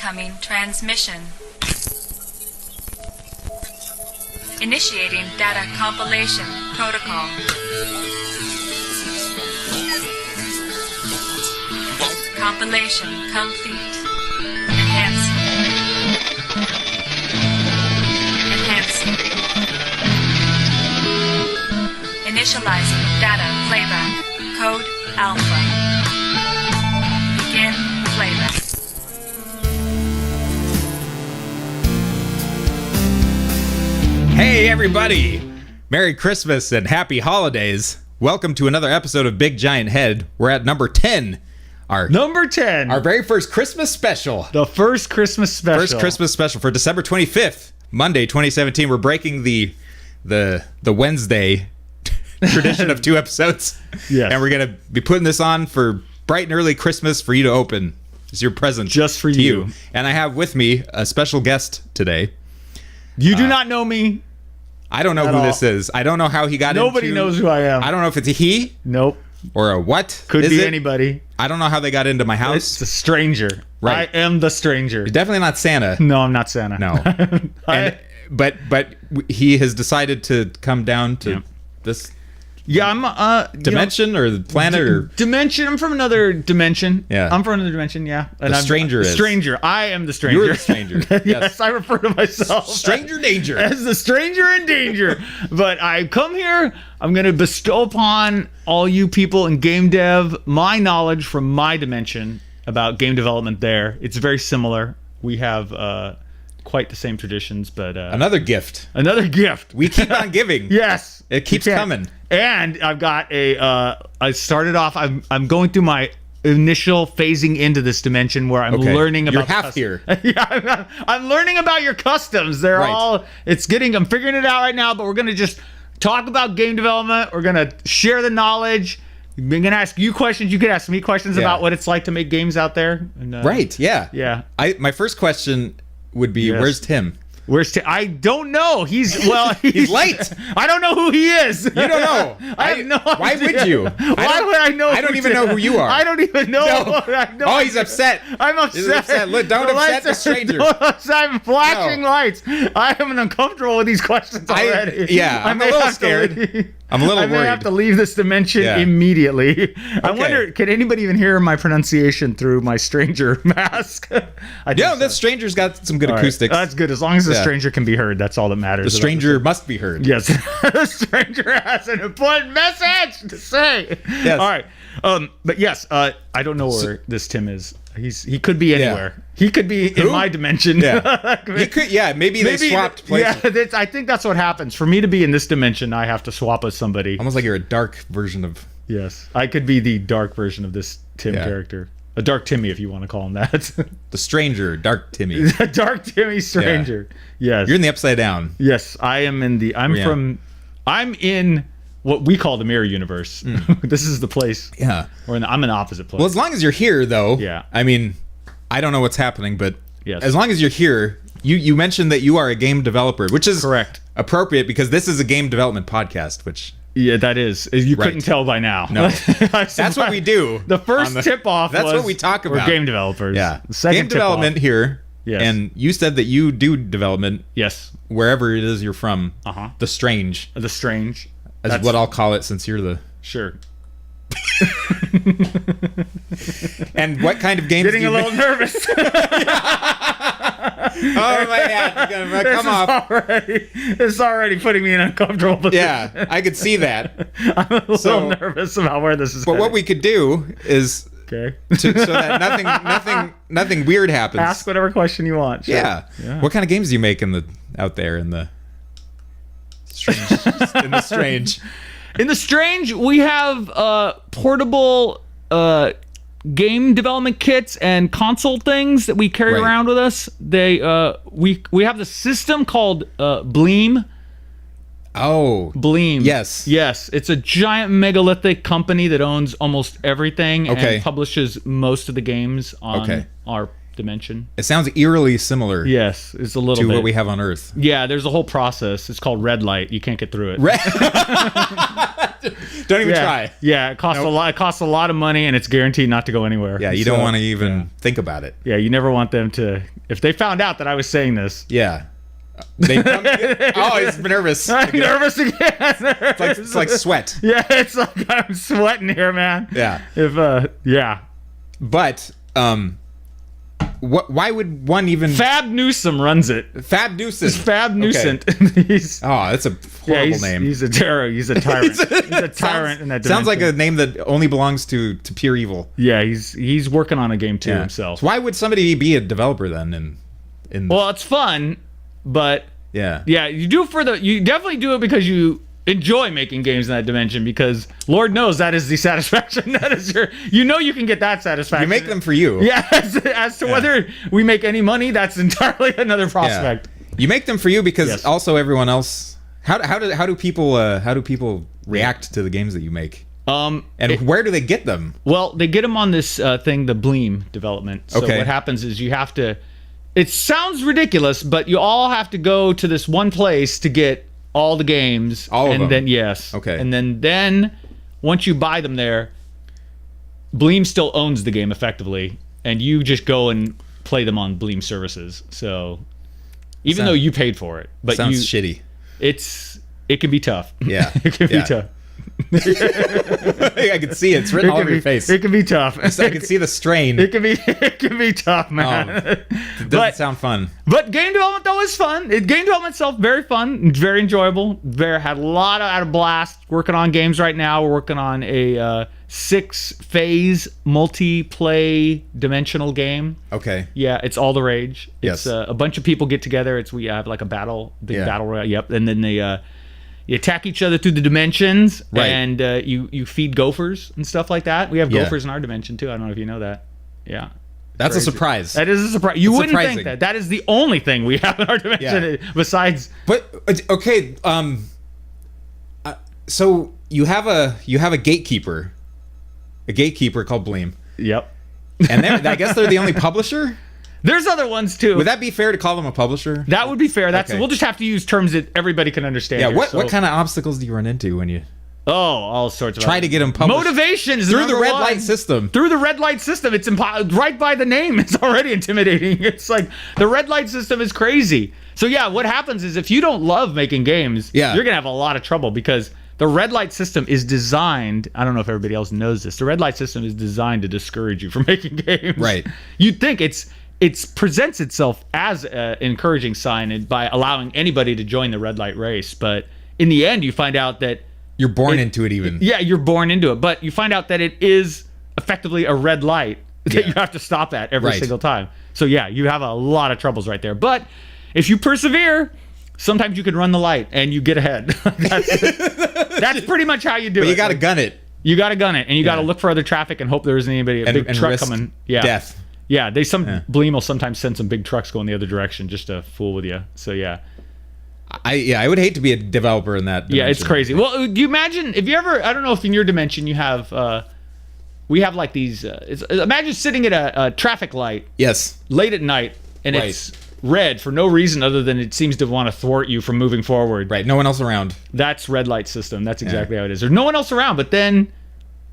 Incoming transmission. Initiating data compilation protocol. Compilation complete. Enhancing. Initializing data playback. Code alpha. Begin playback. Hey everybody! Merry Christmas and Happy Holidays. Welcome to another episode of Big Giant Head. We're at number 10. Our very first Christmas special. The first Christmas special. First Christmas special for December 25th, Monday 2017. We're breaking the Wednesday tradition of 2 episodes. Yes. And we're going to be putting this on for bright and early Christmas for you to open. It's your present. Just for you. And I have with me a special guest today. You do not know me. I don't know who this is. I don't know how he got Nobody knows who I am. I don't know if it's a he. Nope. Or a what? Could be anybody. I don't know how they got into my house. It's a stranger. Right. I am the stranger. You're definitely not Santa. No, I'm not Santa. No. But he has decided to come down to this I'm dimension or the planet or dimension. I'm from another dimension. Yeah. I'm from another dimension, yeah. And the stranger is. Stranger. I am the stranger. You're the stranger. Yes, I refer to myself. Stranger danger. As the stranger in danger. But I come here, I'm going to bestow upon all you people in game dev my knowledge from my dimension about game development there. It's very similar. We have quite the same traditions, but... Another gift. Another gift. We keep on giving. Yes. It keeps coming. And I've got I started off, I'm going through my initial phasing into this dimension where I'm learning about... You're half here. Yeah, I'm learning about your customs. They're all... I'm figuring it out right now, but we're going to just talk about game development. We're going to share the knowledge. I'm going to ask you questions. You could ask me questions about what it's like to make games out there. And, right, yeah. Yeah. My first question would be, where's Tim? I don't know. He's late. I don't know who he is. You don't know. I have no idea. Why would you? Why would I know? I don't even know who you are. I don't even know. No. Oh, he's upset. I'm upset. He's upset. Look, don't upset the stranger. I'm flashing lights. I am uncomfortable with these questions already. I'm a little scared. I'm a little worried. I may have to leave this dimension immediately. I wonder, can anybody even hear my pronunciation through my stranger mask? That stranger's got some good acoustics. That's good. As long as the stranger can be heard, that's all that matters. The stranger must be heard. Yes. The stranger has an important message to say. Yes. All right. But yes, I don't know where this Tim is. He could be anywhere. Yeah. He could be in my dimension. Yeah. He could. Yeah. Maybe they swapped places. Yeah. I think that's what happens. For me to be in this dimension, I have to swap with somebody. Almost like you're a dark version of. Yes. I could be the dark version of this Tim character. A dark Timmy, if you want to call him that. The stranger, dark Timmy. The dark Timmy stranger. Yeah. Yes. You're in the upside down. Yes. I am in the. I'm in what we call the mirror universe. This is the place. Yeah. I'm an opposite place. Well, as long as you're here, though. Yeah. I mean, I don't know what's happening, but yes. As long as you're here, you mentioned that you are a game developer, which is correct. Appropriate because this is a game development podcast, which. Yeah, that is. You couldn't tell by now. No. That's what we do. The first tip-off That's what we talk about. We're game developers. Yeah. The second game development here. Yes. And you said that you do development. Yes. Wherever it is you're from. Uh-huh. The Strange. The Strange. That's what I'll call it since you're the... Sure. And what kind of games Getting a little nervous. Oh, my hat. Come off. It's already putting me in an uncomfortable position. Yeah, I could see that. I'm a little nervous about where this is But what we could do is... Okay. So that nothing weird happens. Ask whatever question you want. Sure. Yeah. What kind of games do you make out there in the strange? In the strange. In the Strange, we have portable game development kits and console things that we carry around with us. We have the system called Bleem. Oh, Bleem. Yes. Yes. It's a giant megalithic company that owns almost everything and publishes most of the games on our dimension. It sounds eerily similar. Yes, it's a little to bit. what we have on Earth. Yeah, there's a whole process. It's called red light. You can't get through it. Don't even try. Yeah, it costs a lot. It costs a lot of money, and it's guaranteed not to go anywhere. Yeah, you don't want to even think about it. Yeah, you never want them to. If they found out that I was saying this. Yeah. He's nervous. I'm nervous again. It's like sweat. Yeah, it's like I'm sweating here, man. Yeah. But why would one even? Fab Newsom runs it. Fab Newsom. It's Fab Newsom. Okay. That's a horrible name. He's a terror. He's a tyrant. He's a tyrant in that dimension. Sounds like a name that only belongs to pure evil. Yeah, he's working on a game too himself. So why would somebody be a developer then? Well, it's fun, but yeah, you definitely do it because you enjoy making games in that dimension, because Lord knows that is the satisfaction. That is you can get that satisfaction. You make them for you. Yeah, as to whether we make any money, that's entirely another prospect. Yeah. You make them for you because also everyone else. How do people react to the games that you make? Where do they get them? Well, they get them on this thing, the Bleem development. So what happens is you have to. It sounds ridiculous, but you all have to go to this one place to get all the games. All of them? Then yes. Okay. And then once you buy them there, Bleem still owns the game effectively, and you just go and play them on Bleem services. So even though you paid for it, but sounds shitty. It can be tough. Yeah. It can be tough. I can see it. It's written all over your face. It can be tough. I can see the strain. It can be tough, man. It doesn't sound fun. But game development though is fun. Game development itself very fun. It's very enjoyable. Had a blast working on games right now. We're working on a 6-phase multiplayer dimensional game. Okay. Yeah, it's all the rage. Yes. It's a bunch of people get together. We have like a battle royale. Yep. And then you attack each other through the dimensions, and you feed gophers and stuff like that. We have gophers in our dimension too. I don't know if you know that. Yeah. That's a surprise. That is a surprise. You wouldn't think that. That is the only thing we have in our dimension besides. But okay, so you have a gatekeeper called Bleem. Yep. And I guess they're the only publisher. There's other ones too. Would that be fair to call them a publisher? That would be fair. We'll just have to use terms that everybody can understand. Yeah. What kind of obstacles do you run into when you? All sorts of. Try to get them published. Motivation is through the red light system. Through the red light system, it's right by the name. It's already intimidating. It's like the red light system is crazy. So what happens is if you don't love making games, you're gonna have a lot of trouble because the red light system is designed. I don't know if everybody else knows this. The red light system is designed to discourage you from making games. Right. You'd think it presents itself as an encouraging sign by allowing anybody to join the red light race, but in the end, you find out that you're born into it. Even you're born into it, but you find out that it is effectively a red light that you have to stop at every single time. So you have a lot of troubles right there. But if you persevere, sometimes you can run the light and you get ahead. That's pretty much how you do it. But you got to gun it. You got to gun it, and you got to look for other traffic and hope there isn't anybody, a big truck risk coming. Death. Yeah, Bleem will sometimes send some big trucks going the other direction just to fool with you. So I would hate to be a developer in that dimension. Yeah, it's crazy. Well, do you imagine if you ever? I don't know if in your dimension you have. We have like these. Imagine sitting at a traffic light. Yes. Late at night, and it's red for no reason other than it seems to want to thwart you from moving forward. Right. No one else around. That's red light system. That's exactly how it is. There's no one else around, but then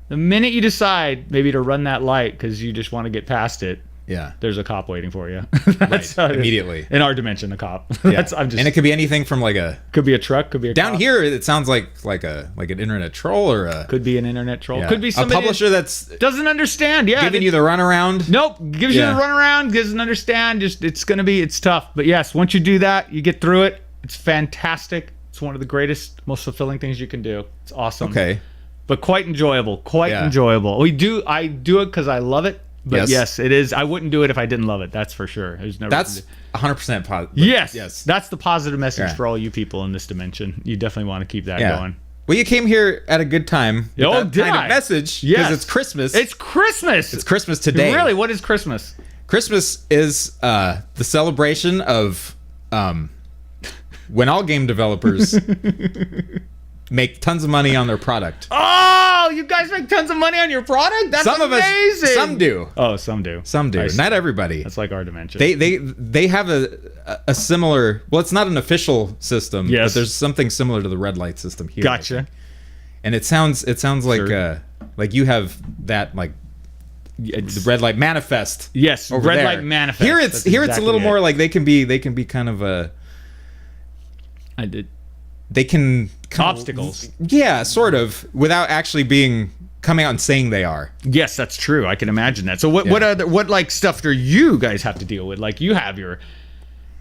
the minute you decide maybe to run that light because you just want to get past it. Yeah, there's a cop waiting for you. Right, immediately. In our dimension, a cop. And it could be anything from could be a truck, could be a down cop. Here. It sounds like an internet troll or could be an internet troll. Yeah. Could be somebody a publisher that's doesn't understand. Yeah, giving you the runaround. Nope, gives you the runaround. Doesn't understand. It's tough. But yes, once you do that, you get through it. It's fantastic. It's one of the greatest, most fulfilling things you can do. It's awesome. Okay, but quite enjoyable. Enjoyable. I do it because I love it. But yes, it is. I wouldn't do it if I didn't love it. That's for sure. That's 100% positive. Yes. That's the positive message for all you people in this dimension. You definitely want to keep that going. Well, you came here at a good time. With that kind of message because it's Christmas. It's Christmas. It's Christmas today. Really, what is Christmas? Christmas is the celebration of when all game developers make tons of money on their product. Oh wow, you guys make tons of money on your product? That's some amazing. of us, some do. Oh, some do. Some do. Not everybody. That's like our dimension. They have a similar. Well, it's not an official system. Yes. But there's something similar to the red light system here. Gotcha. And it sounds Sure. like you have that like the red light manifest. Yes, over red there. light manifest. Here it's That's it's a exactly little it. more like they can be kind of a. I did. They can Obstacles. Yeah, sort of, without actually coming out and saying they are. Yes, that's true. I can imagine that. So what like stuff do you guys have to deal with? Like you have your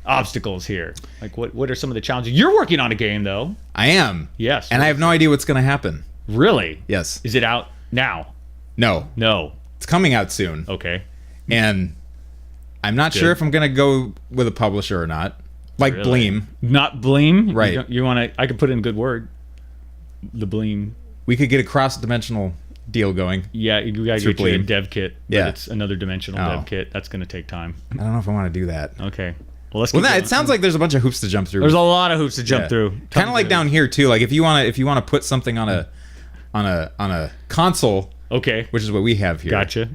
obstacles here. Like what are some of the challenges? You're working on a game though. I am. Yes. And I have no idea what's going to happen. Really? Yes. Is it out now? No. No. It's coming out soon. Okay. And I'm not sure if I'm going to go with a publisher or not. Like Really? Bleem. Not Bleem? Right. You want to? I could put in a good word. The Bleem. We could get a cross-dimensional deal going. Yeah, you got to Through get you a Bleem. dev kit. But Yeah. it's another dimensional Oh. dev kit. That's going to take time. I don't know if I want to do that. Okay. Well, let's. Well, keep it going. sounds like there's a bunch of hoops to jump through. There's a lot of hoops to jump Yeah. through. Kind of like down here too. Like if you want to put something on a console, Okay. which is what we have here. Gotcha.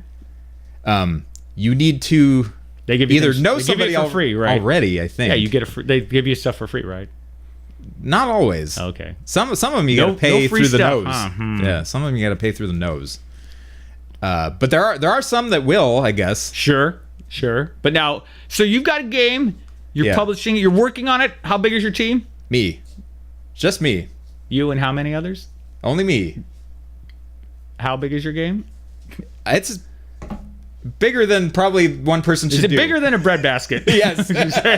You need to They give you either things- know they give somebody it for free, right? already. I think. Yeah, you get they give you stuff for free, right? Not always. Okay. Some of them you No- got to pay no free through the stuff, nose. huh? Yeah, some of them you got to pay through the nose. But there are some that will, I guess. Sure. But now, so you've got a game. You're Yeah. publishing it. You're working on it. How big is your team? Me, just me, You and how many others? only me. How big is your game? It's bigger than probably one person should Is it do. bigger than a bread basket? Yes.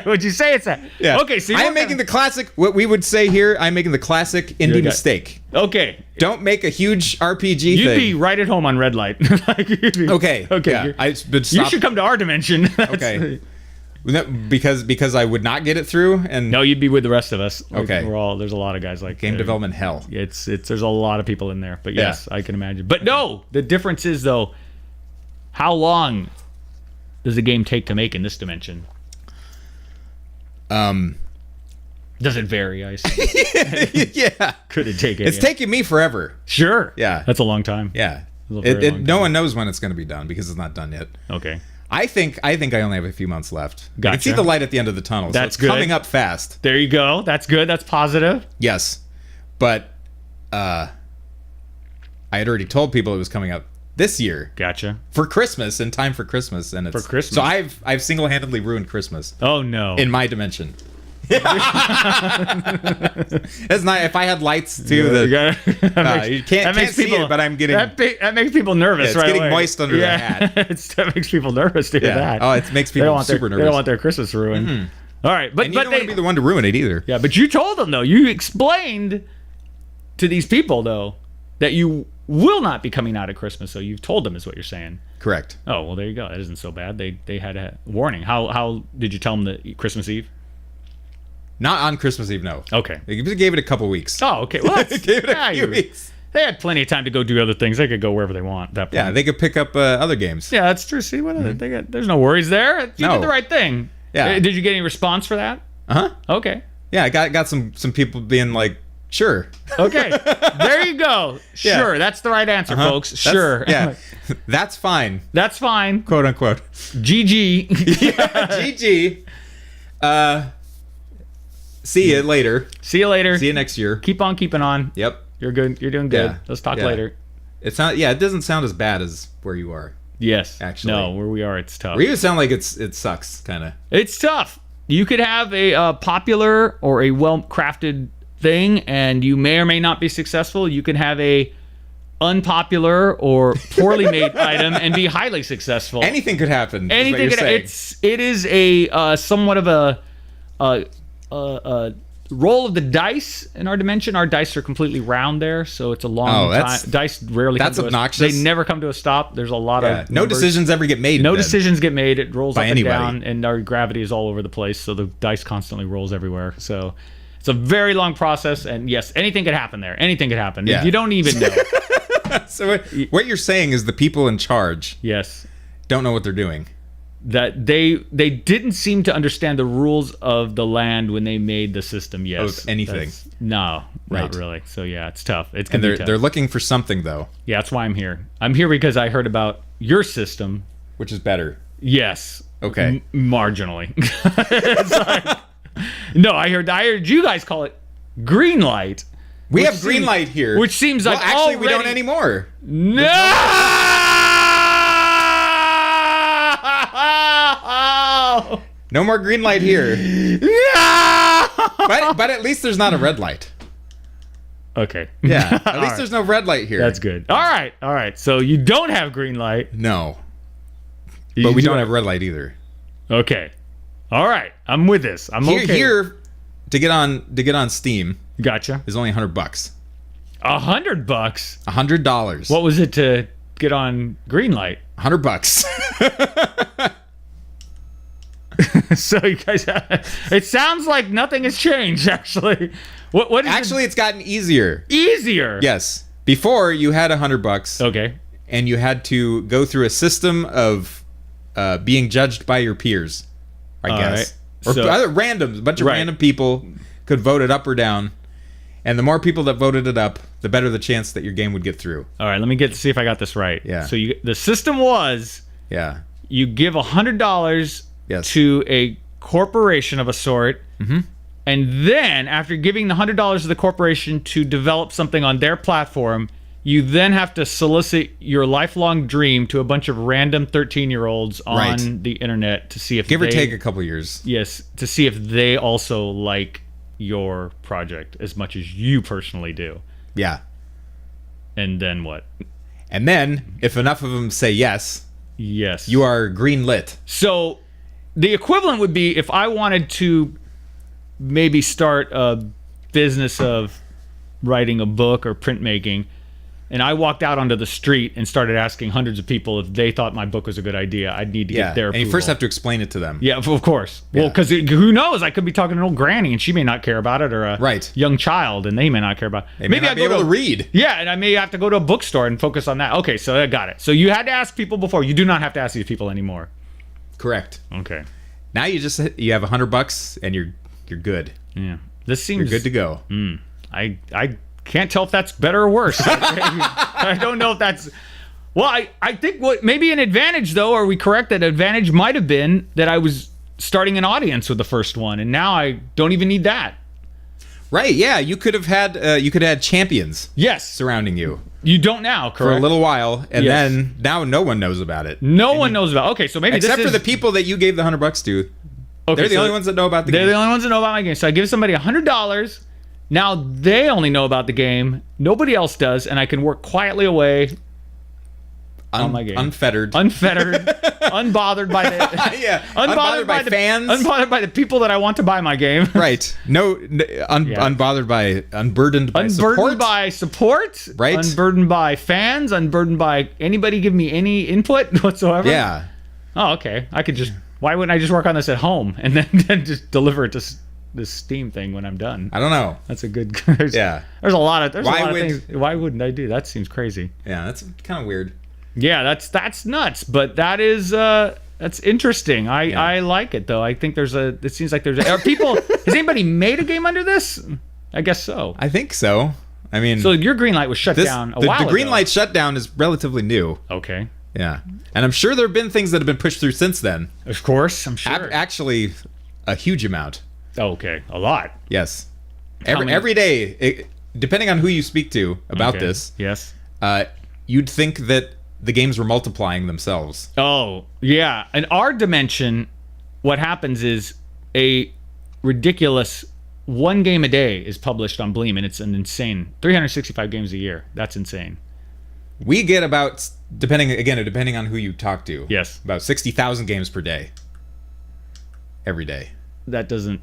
Would you say it's that? Yeah. Okay, so I am making the classic. What we would say here, I'm making the classic indie Okay. mistake. Okay. Don't make a huge RPG You'd thing. be right at home on red light. Like, you'd be- Okay. Okay. Yeah. You Stop. should come to our dimension. That's- Okay. Because I would not get it through, and No, you'd be with the rest of us. Like, Okay. There's a lot of guys like game development hell. It's there's a lot of people in there, but yes, Yeah. I can imagine. But no, the difference is though, how long does the game take to make in this dimension? Does it vary? I assume. Yeah. Could it take it? It's taking me forever. Sure. Yeah. That's a long time. Yeah. a very long No one knows when it's going to be done because it's not done yet. Okay. I think I only have a few months left. I can Gotcha. see the light at the end of the tunnel. So That's it's good. coming up fast. There you go. That's good. That's positive. Yes. But I had already told people it was coming up this year Gotcha. for Christmas, in time for Christmas, and it's For Christmas. So I've single-handedly ruined Christmas Oh no. in my dimension. That's not if I had lights too. You That gotta- you can't see it, but I'm getting. that makes people nervous. Yeah, it's right getting away. moist under the hat. That makes people nervous to hear Yeah. that. Oh, it makes They people don't want super They nervous. don't want their Christmas ruined. All right, but And you don't want they to be the one to ruin it either. yeah, but you told them though. You explained to these people though that you will not be coming out at Christmas. So you've told them is what you're saying. Correct. Oh well, there you go. That isn't so bad. They had a warning. How did you tell them that Christmas Eve? Not on Christmas Eve, no. Okay. They just gave it a couple weeks. Oh, okay. Well, that's, Gave it a yeah, few weeks. They had plenty of time to go do other things. They could go wherever they want at that point. Yeah, they could pick up other games. Yeah, that's true. See, what they got? There's no worries there. You No. did the right thing. Yeah. Did you get any response for that? Uh huh. Okay. Yeah, I got some people being like, sure. Okay. There you go. Yeah. Sure. That's the right answer, Uh-huh. folks. That's- Sure. Yeah, that's fine. That's fine. Quote unquote. GG. GG. See you later. See you later. See you next year. Keep on keeping on. Yep. You're good. You're doing good. Yeah. Let's talk Yeah. later. It's not. Yeah, it doesn't sound as bad as where you are. Yes. Actually. No, where we are, it's tough. Where you sound like it sucks, kind of. It's tough. You could have a popular or a well-crafted thing, and you may or may not be successful. You can have a unpopular or poorly made item and be highly successful. Anything could happen. Anything could. It is a somewhat of a roll of the dice in our dimension. Our dice are completely round there, so it's a long that's- time. Dice rarely. that's come to obnoxious. They never come to a stop. There's a lot of No numbers. decisions ever get made. No then. decisions get made. It rolls By up anybody. and down, and our gravity is all over the place. So the dice constantly rolls everywhere. So it's a very long process. And yes, anything could happen there. Anything could happen. Yeah. You don't even know. So what you're saying is the people in charge Yes. don't know what they're doing. that they didn't seem to understand the rules of the land when they made the system. Yes, Of anything. No, Right. not really. So yeah, it's tough. It's And gonna be tough. they're looking for something though, Yeah, that's why I'm here. I'm here because I heard about your system. which is better. Yes. Okay. Marginally. It's like- no, I heard you guys call it green light. We Which have green seems- light here. which seems like actually we don't already- anymore. No! No more green light here. No! But at least there's not a red light. Okay. Yeah. At All least right. there's no red light here. That's good. All right. So you don't have green light. No. You But we do don't have red light either. Okay. All right. I'm with this. I'm Here, okay. here to get on Steam Gotcha. is only $100. $100. $100. What was it to get on green light? $100. So you guys, it sounds like nothing has changed. Actually, what is Actually, it's gotten easier. easier? Yes. Before you had $100, Okay. and you had to go through a system of being judged by your peers, I All guess, right. or So- other randoms. A bunch of Right. random people could vote it up or down, and the more people that voted it up, the better the chance that your game would get through. All right. Let me see if I got this right. Yeah. So the system was Yeah. you give $100 Yes. to a corporation of a sort, and then after giving the $100 to the corporation to develop something on their platform, you then have to solicit your lifelong dream to a bunch of random 13-year-olds on Right. the internet to see if Give or they, take a couple years. yes, to see if they also like your project as much as you personally do. Yeah. And then what? And then, if enough of them say yes, Yes. you are green lit. So the equivalent would be if I wanted to maybe start a business of writing a book or printmaking, and I walked out onto the street and started asking hundreds of people if they thought my book was a good idea. I'd need to Yeah. get their And approval. you first have to explain it to them. Yeah, of course. Well, Yeah. because who knows? I could be talking to an old granny and she may not care about it, or a Right. young child and they may not care about it. They may not be able to read. Yeah, and I may have to go to a bookstore and focus on that. Okay, so I got it. So you had to ask people before. You do not have to ask these people anymore. Correct. Okay. Now you have $100 and you're good. Yeah. This seems You're good to go. I can't tell if that's better or worse. I don't know if that's. Well, I think what maybe an advantage though. Are we correct that advantage might have been that I was starting an audience with the first one, and now I don't even need that. Right? Yeah. You could have had champions Yes, surrounding you you don't now. Correct. for a little while, and Yes. then now no one knows about it. No one knows about. Okay, so maybe Except this for is, the people that you gave the $100 to. Okay, They're the so only ones that know about the They're game. the only ones that know about my game. So I give somebody $100. Now they only know about the game. Nobody else does, and I can work quietly away on my game. Unfettered. Unbothered by the Yeah. Unbothered by the fans. unbothered by the people that I want to buy my game. Right. Unburdened by Unburdened support. by support. Right. Unburdened by fans. Unburdened by anybody give me any input whatsoever. Yeah. Oh, okay. I could just. Why wouldn't I just work on this at home and then just deliver it to this Steam thing when I'm done? I don't know. That's a good. Yeah. There's a lot of Why things. Why wouldn't I do that? Seems crazy. Yeah, that's kind of weird. Yeah, that's nuts. But that's interesting. I like it though. I think it seems like are people. Has anybody made a game under this? I guess so. I think so. I mean, So your green light was shut down a while the green ago. light shutdown is relatively new. Okay. Yeah. And I'm sure there have been things that have been pushed through since then. Of course, I'm sure. Actually, a huge amount. Okay, a lot. Yes. How many? Every day, depending on who you speak to about Okay. this, Yes. you'd think that the games were multiplying themselves. Oh, yeah. In our dimension, what happens is a ridiculous one game a day is published on Bleem, and it's an insane 365 games a year. That's insane. We get about, depending on who you talk to, Yes. about 60,000 games per day. Every day. That doesn't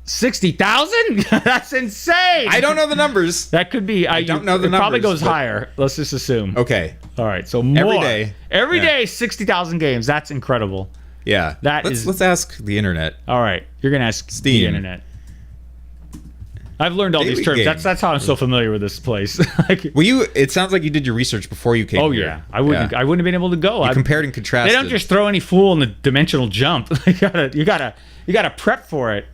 60,000? That's insane. I don't know the numbers. That could be. I don't know the It probably numbers, goes but- higher. Let's just assume. Okay. All right. So more. Every day. Every Yeah. day, 60,000 games. That's incredible. Yeah. Let's Let's ask the internet. All right. You're gonna ask Steam. the internet. I've learned all these Daily terms. game. That's how I'm so familiar with this place. Like, Well, it sounds like you did your research before you came oh here. yeah, I wouldn't have been able to go. You compared and contrasted. They don't just throw any fool in the dimensional jump. You gotta prep for it.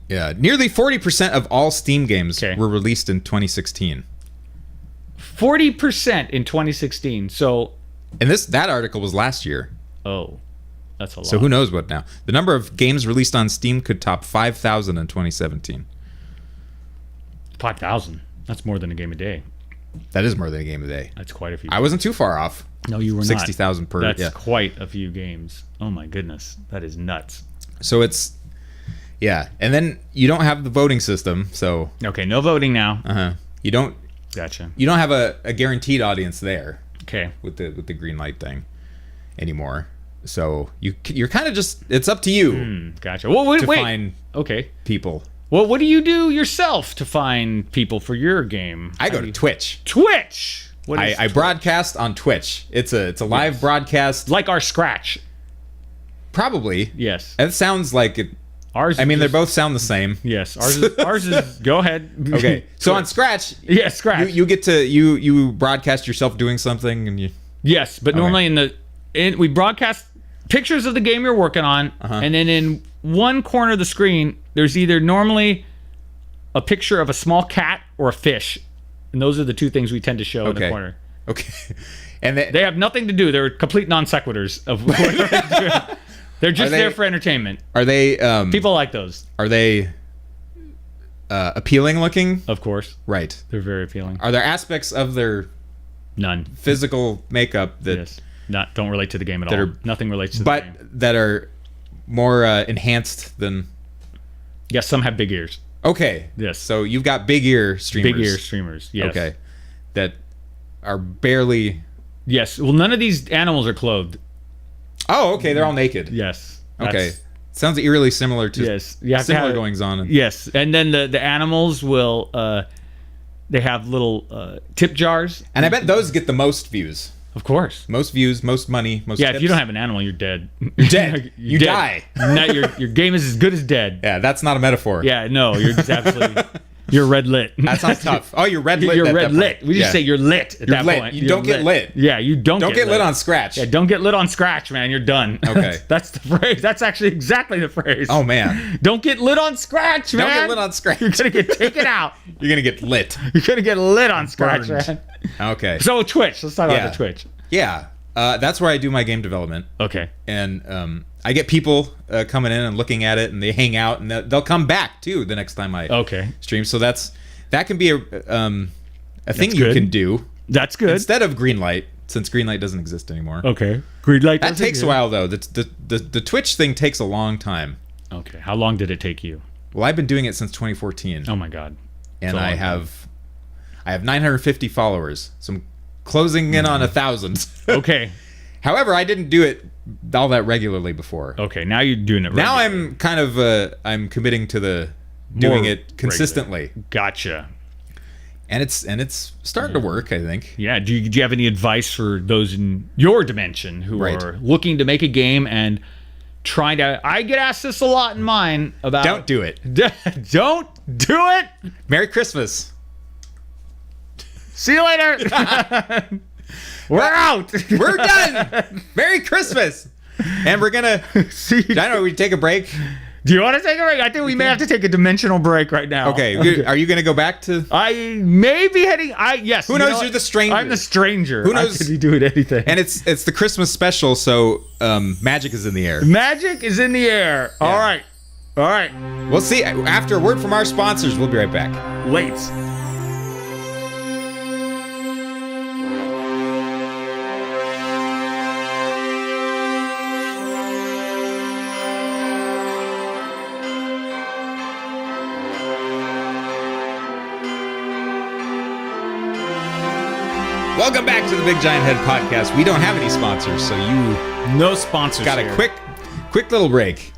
Yeah, nearly 40% of all Steam games Okay. were released in 2016. 40% in 2016. So, And that article was last year. oh, that's a lot. So who knows what now? The number of games released on Steam could top 5,000 in 2017. 5,000. That's more than a game a day. That is more than a game a day. That's quite a few. I wasn't too far off. No, you were not. 60,000 per. That's yeah. quite a few games. Oh my goodness, that is nuts. So it's, yeah, and then you don't have the voting system. So Okay, no voting now. you don't Gotcha. have a guaranteed audience there Okay. with the green light thing anymore. So you're kind of just, it's up to you Gotcha. Well, wait. to find Okay. people. Well, what do you do yourself to find people for your game? I go to Twitch. Twitch. What is I broadcast on Twitch. It's a live broadcast. like our Scratch. Probably. Yes. It sounds like it. Ours. I mean, they is- both sound the same. Yes. Ours is. Go ahead. Okay. So on Scratch, Yeah, Scratch. you get to you broadcast yourself doing something, and you. Yes, but normally we broadcast pictures of the game you're working on, and then in one corner of the screen, there's either normally a picture of a small cat or a fish, and those are the two things we tend to show in the corner. Okay. And They have nothing to do. They're complete non sequiturs of what they're doing. They're just there for entertainment. Are they People like those, Are they appealing looking? of course. Right. They're very appealing. Are there aspects of their None. physical makeup that Yes. Don't relate to the game at all. are- Nothing relates to the but game. that are more enhanced than? Yes, some have big ears. Okay. Yes. So you've got big ear streamers. Big ear streamers. Yes. Okay. That are barely. Yes. Well, none of these animals are clothed. Oh, okay. They're all naked. Yes. Okay. That's- Sounds eerily similar to Yes. You have to similar have- goings on. Yes. And then the animals will they have little tip jars. And I bet those get the most views. Of course. Most views, most money, most Yeah, tips. if you don't have an animal, you're dead. You're dead. You dead. die. No, your game is as good as dead. Yeah, that's not a metaphor. Yeah, no, you're just absolutely you're red lit. That sounds tough. Oh, you're red lit. You're at red that lit. point. We just Yeah. say you're lit at You're that lit. point. You You're don't get lit. Yeah, you don't get lit on Scratch. Yeah, don't get lit on Scratch, man. You're done. Okay. That's the phrase. That's actually exactly the phrase. Oh man. Don't get lit on Scratch, man. Don't get lit on Scratch. You're gonna get taken out. You're gonna get lit. You're gonna get lit on Scratch, Burned. man. Okay. So Twitch. Let's talk Yeah. about the Twitch. Yeah. That's where I do my game development. Okay. And I get people coming in and looking at it, and they hang out, and they'll come back too the next time I Okay. stream. So that can be a thing That's you good. can do That's good. instead of Greenlight, since Greenlight doesn't exist anymore. Okay. Green light. That takes a while though. The Twitch thing takes a long time. Okay. How long did it take you? Well, I've been doing it since 2014, Oh my God. and a long I have 950 followers. So I'm closing in on 1,000. Okay. However, I didn't do it all that regularly before. Okay. Now you're doing it. Now regularly. I'm kind of I'm committing to the doing More it consistently, Gotcha. and it's starting to work. I think. Yeah. Do you have any advice for those in your dimension who Right. are looking to make a game and trying to? I get asked this a lot in mine about. Don't do it. Don't do it. Merry Christmas. See you later. We're out. We're done. Merry Christmas. And we're gonna. See. I know we take a break. Do you want to take a break? I think we may have to take a dimensional break right now. Okay. Are you gonna go back to? I may be heading. Yes. Who knows? You're the stranger. I'm the stranger. Who knows? I could be doing anything. And it's the Christmas special, so magic is in the air. Magic is in the air. Yeah. All right. All right. We'll see after a word from our sponsors. We'll be right back. Late. Welcome back to the Big Giant Head Podcast. We don't have any sponsors, so you No sponsors. got a here. quick little break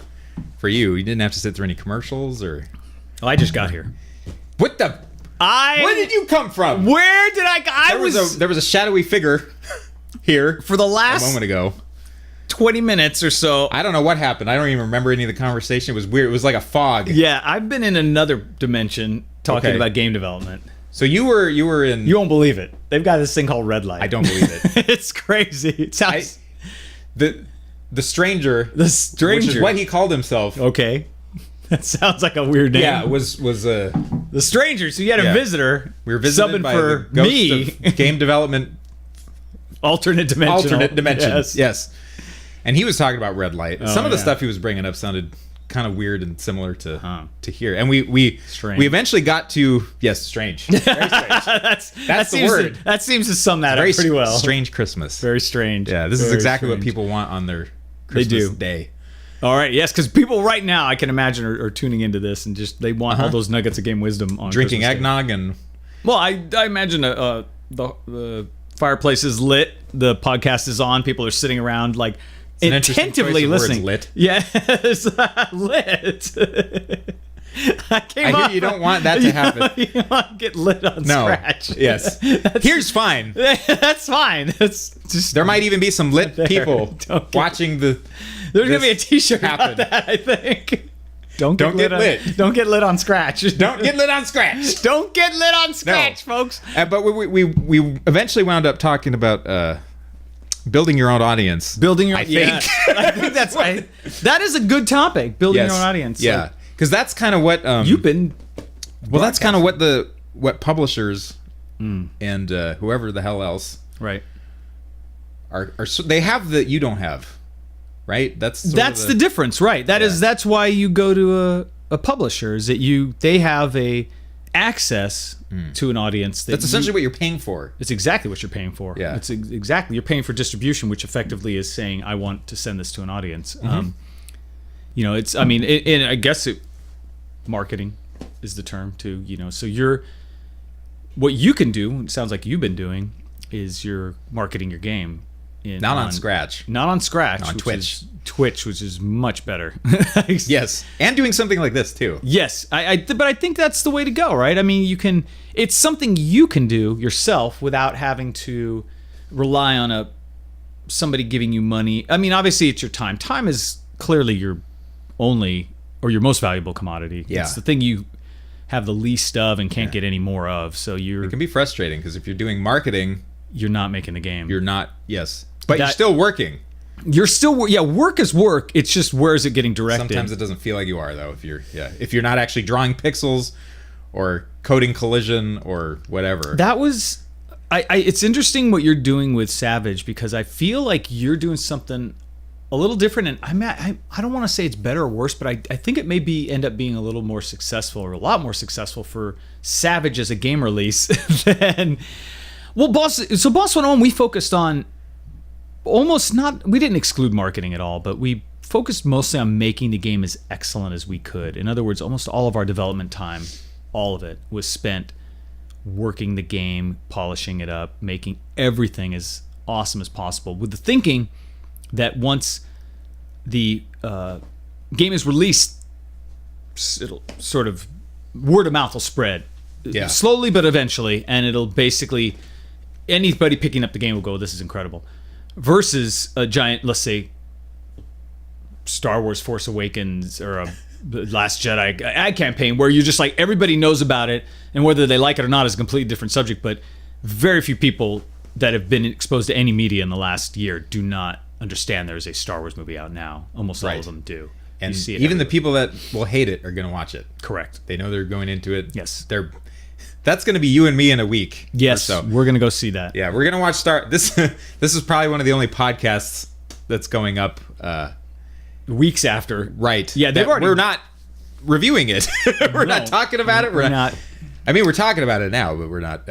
for you. You didn't have to sit through any commercials or Oh, I just got here. what the. Where did you come from? Where did I There was a shadowy figure here For the a last moment ago. 20 minutes or so. I don't know what happened. I don't even remember any of the conversation. It was weird. It was like a fog. Yeah, I've been in another dimension talking Okay. about game development. So you were in. You won't believe it. They've got this thing called Red Light. I don't believe it. It's crazy. It sounds The stranger. the stranger. Which is what he called himself. Okay, that sounds like a weird name. Yeah, was the stranger. So you had Yeah. a visitor. we were visited subbing by for the ghost me. of game development. Alternate dimension. Yes. And he was talking about red light. Oh, Some of the yeah. stuff he was bringing up sounded kind of weird and similar to here. And we Strange. we eventually got to strange. Very strange. That's the seems word. that seems to sum that Very up pretty well. strange Christmas. Very strange. Yeah, this is Very exactly what strange. people want on their They Christmas do. day. All right, yes, because people right now, I can imagine, are tuning into this and just they want all those nuggets of game wisdom on Drinking Christmas Day. eggnog and Well, I imagine the fireplace is lit, the podcast is on, people are sitting around like an interesting attentively choice of words, listening. lit. Yes, lit. I came I hear up- you don't want that to happen. You don't want to get lit on No. Scratch. Yes. Here's fine. That's fine. That's just There might even be some lit people Don't get- watching the. there's gonna be a this T-shirt happen. about that. I think. Don't get lit. lit. Don't get lit on Scratch. Don't get lit on Scratch. Don't get lit on Scratch, folks. But we eventually wound up talking about building your own audience. Building your I own. think. Yes. I think that is a good topic. Building Yes. your own audience. Yeah, Like, because that's kind of what you've been. well, that's kind of what publishers and whoever the hell else Right. are they have that you don't have, right? That's That's the difference, right? That's why you go to a publisher, is that they have a access to an audience that's essentially what you're paying for. It's exactly what you're paying for. Yeah. It's exactly, you're paying for distribution, which effectively is saying, I want to send this to an audience. It's, I mean, I guess marketing is the term too, so what you can do, it sounds like you've been doing, is you're marketing your game. Not on Scratch. Not on Scratch. On which Twitch. which is much better. Yes, and doing something like this too. Yes, but I think that's the way to go, right? I mean, it's something you can do yourself without having to rely on somebody giving you money. I mean, obviously it's your time. Time is clearly your only or your most valuable commodity. Yeah. It's the thing you have the least of and can't get any more of. So It can be frustrating because if you're doing marketing, you're not making the game. you're not. Yes, but you're That- still working. You're still work is work. It's just where is it getting directed? Sometimes it doesn't feel like you are though. If you're not actually drawing pixels or coding collision or whatever. That was, it's interesting what you're doing with Savage, because I feel like you're doing something a little different, and I don't want to say it's better or worse, but I think it may end up being a little more successful, or a lot more successful for Savage as a game release than Boss 101. We focused on we didn't exclude marketing at all, but we focused mostly on making the game as excellent as we could. In other words, almost all of our development time, all of it, was spent working the game, polishing it up, making everything as awesome as possible, with the thinking that once the game is released, it'll sort of word of mouth will spread slowly but eventually, and it'll basically anybody picking up the game will go, this is incredible, versus a giant, let's say, Star Wars Force Awakens or a Last Jedi ad campaign, where you're just like, everybody knows about it, and whether they like it or not is a completely different subject, but very few people that have been exposed to any media in the last year do not understand there's a Star Wars movie out now. Almost all of them do. And You see it even the everywhere. people that will hate it are going to watch it. Correct. They know they're going into it. Yes. That's going to be you and me in a week. Yes, or so. we're gonna go see that. Yeah, we're gonna watch This is probably one of the only podcasts that's going up. Weeks after. Right. Yeah, they've already. We're not reviewing it. We're not talking about it. We're not. I mean, we're talking about it now, but we're not.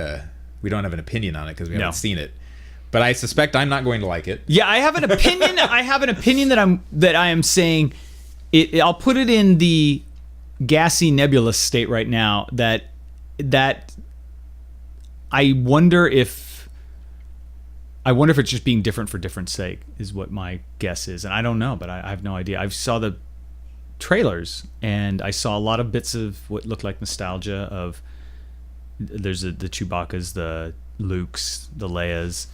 We don't have an opinion on it because we haven't seen it. But I suspect I'm not going to like it. Yeah, I have an opinion. I have an opinion that I am saying. I'll put it in the gassy, nebulous state right now. That I wonder if it's just being different for different sake is what my guess is, and I don't know, but I have no idea. I saw the trailers and I saw a lot of bits of what looked like nostalgia. Of there's the Chewbacca's, the Luke's, the Leia's,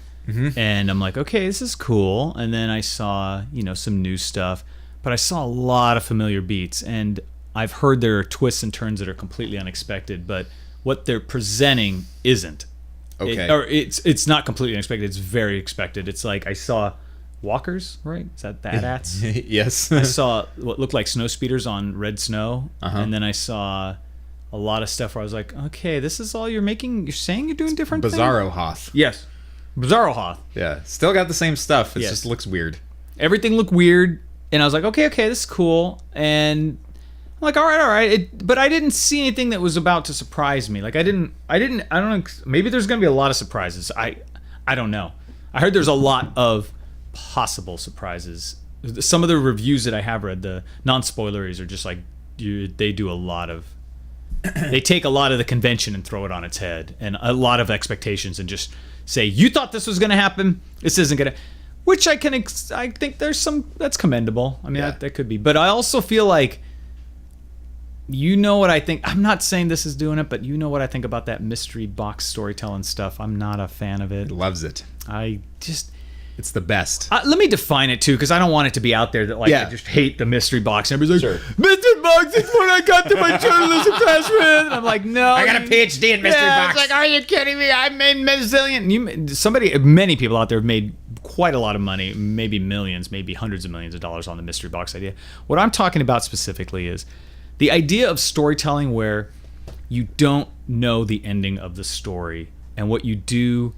and I'm like, okay, this is cool. And then I saw some new stuff, but I saw a lot of familiar beats, and I've heard there are twists and turns that are completely unexpected, but what they're presenting isn't. Okay. It's not completely unexpected. It's very expected. It's like I saw walkers, right? Is that the AT-ATs? Yes. I saw what looked like snow speeders on red snow, and then I saw a lot of stuff where I was like, okay, this is all you're making. You're saying you're doing different things? Bizarro Hoth. Yes. Bizarro Hoth. Yeah. Still got the same stuff. It just looks weird. Everything looked weird, and I was like, okay, this is cool. And I'm like, all right. But I didn't see anything that was about to surprise me. Like I don't know. Maybe there's going to be a lot of surprises. I don't know. I heard there's a lot of possible surprises. Some of the reviews that I have read, the non-spoileries, are just like, they do a lot of... They take a lot of the convention and throw it on its head, and a lot of expectations, and just say, you thought this was going to happen, this isn't going to... Which I think there's some... That's commendable. I mean, that could be. But I also feel like, you know what I think... I'm not saying this is doing it, but you know what I think about that mystery box storytelling stuff. I'm not a fan of it. Loves it. It's the best. Let me define it too, because I don't want it to be out there that I just hate the mystery box. And everybody's like, mystery box is what I got to my journalism class with. And I'm like, no. I got a PhD in mystery box. It's like, are you kidding me? I made mazillion. Many people out there have made quite a lot of money, maybe millions, maybe hundreds of millions of dollars on the mystery box idea. What I'm talking about specifically is the idea of storytelling where you don't know the ending of the story, and what you do.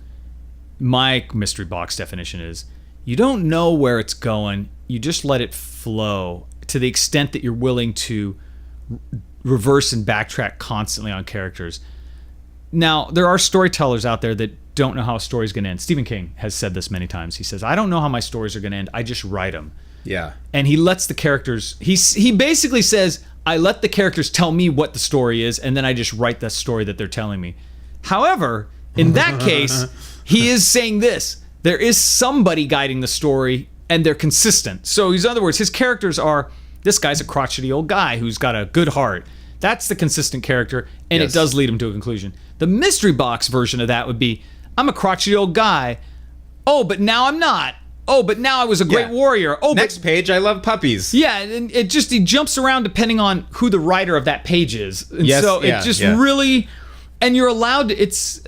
My mystery box definition is you don't know where it's going. You just let it flow to the extent that you're willing to reverse and backtrack constantly on characters. Now, there are storytellers out there that don't know how a story's going to end. Stephen King has said this many times. He says, I don't know how my stories are going to end. I just write them. Yeah. And he lets the characters... He basically says, I let the characters tell me what the story is, and then I just write the story that they're telling me. However, in that case... He is saying this. There is somebody guiding the story, and they're consistent. So, in other words, his characters are, this guy's a crotchety old guy who's got a good heart. That's the consistent character, and it does lead him to a conclusion. The mystery box version of that would be, I'm a crotchety old guy. Oh, but now I'm not. Oh, but now I was a great warrior. Oh, next page, I love puppies. Yeah, and he jumps around depending on who the writer of that page is. And so it just really, and you're allowed to, it's...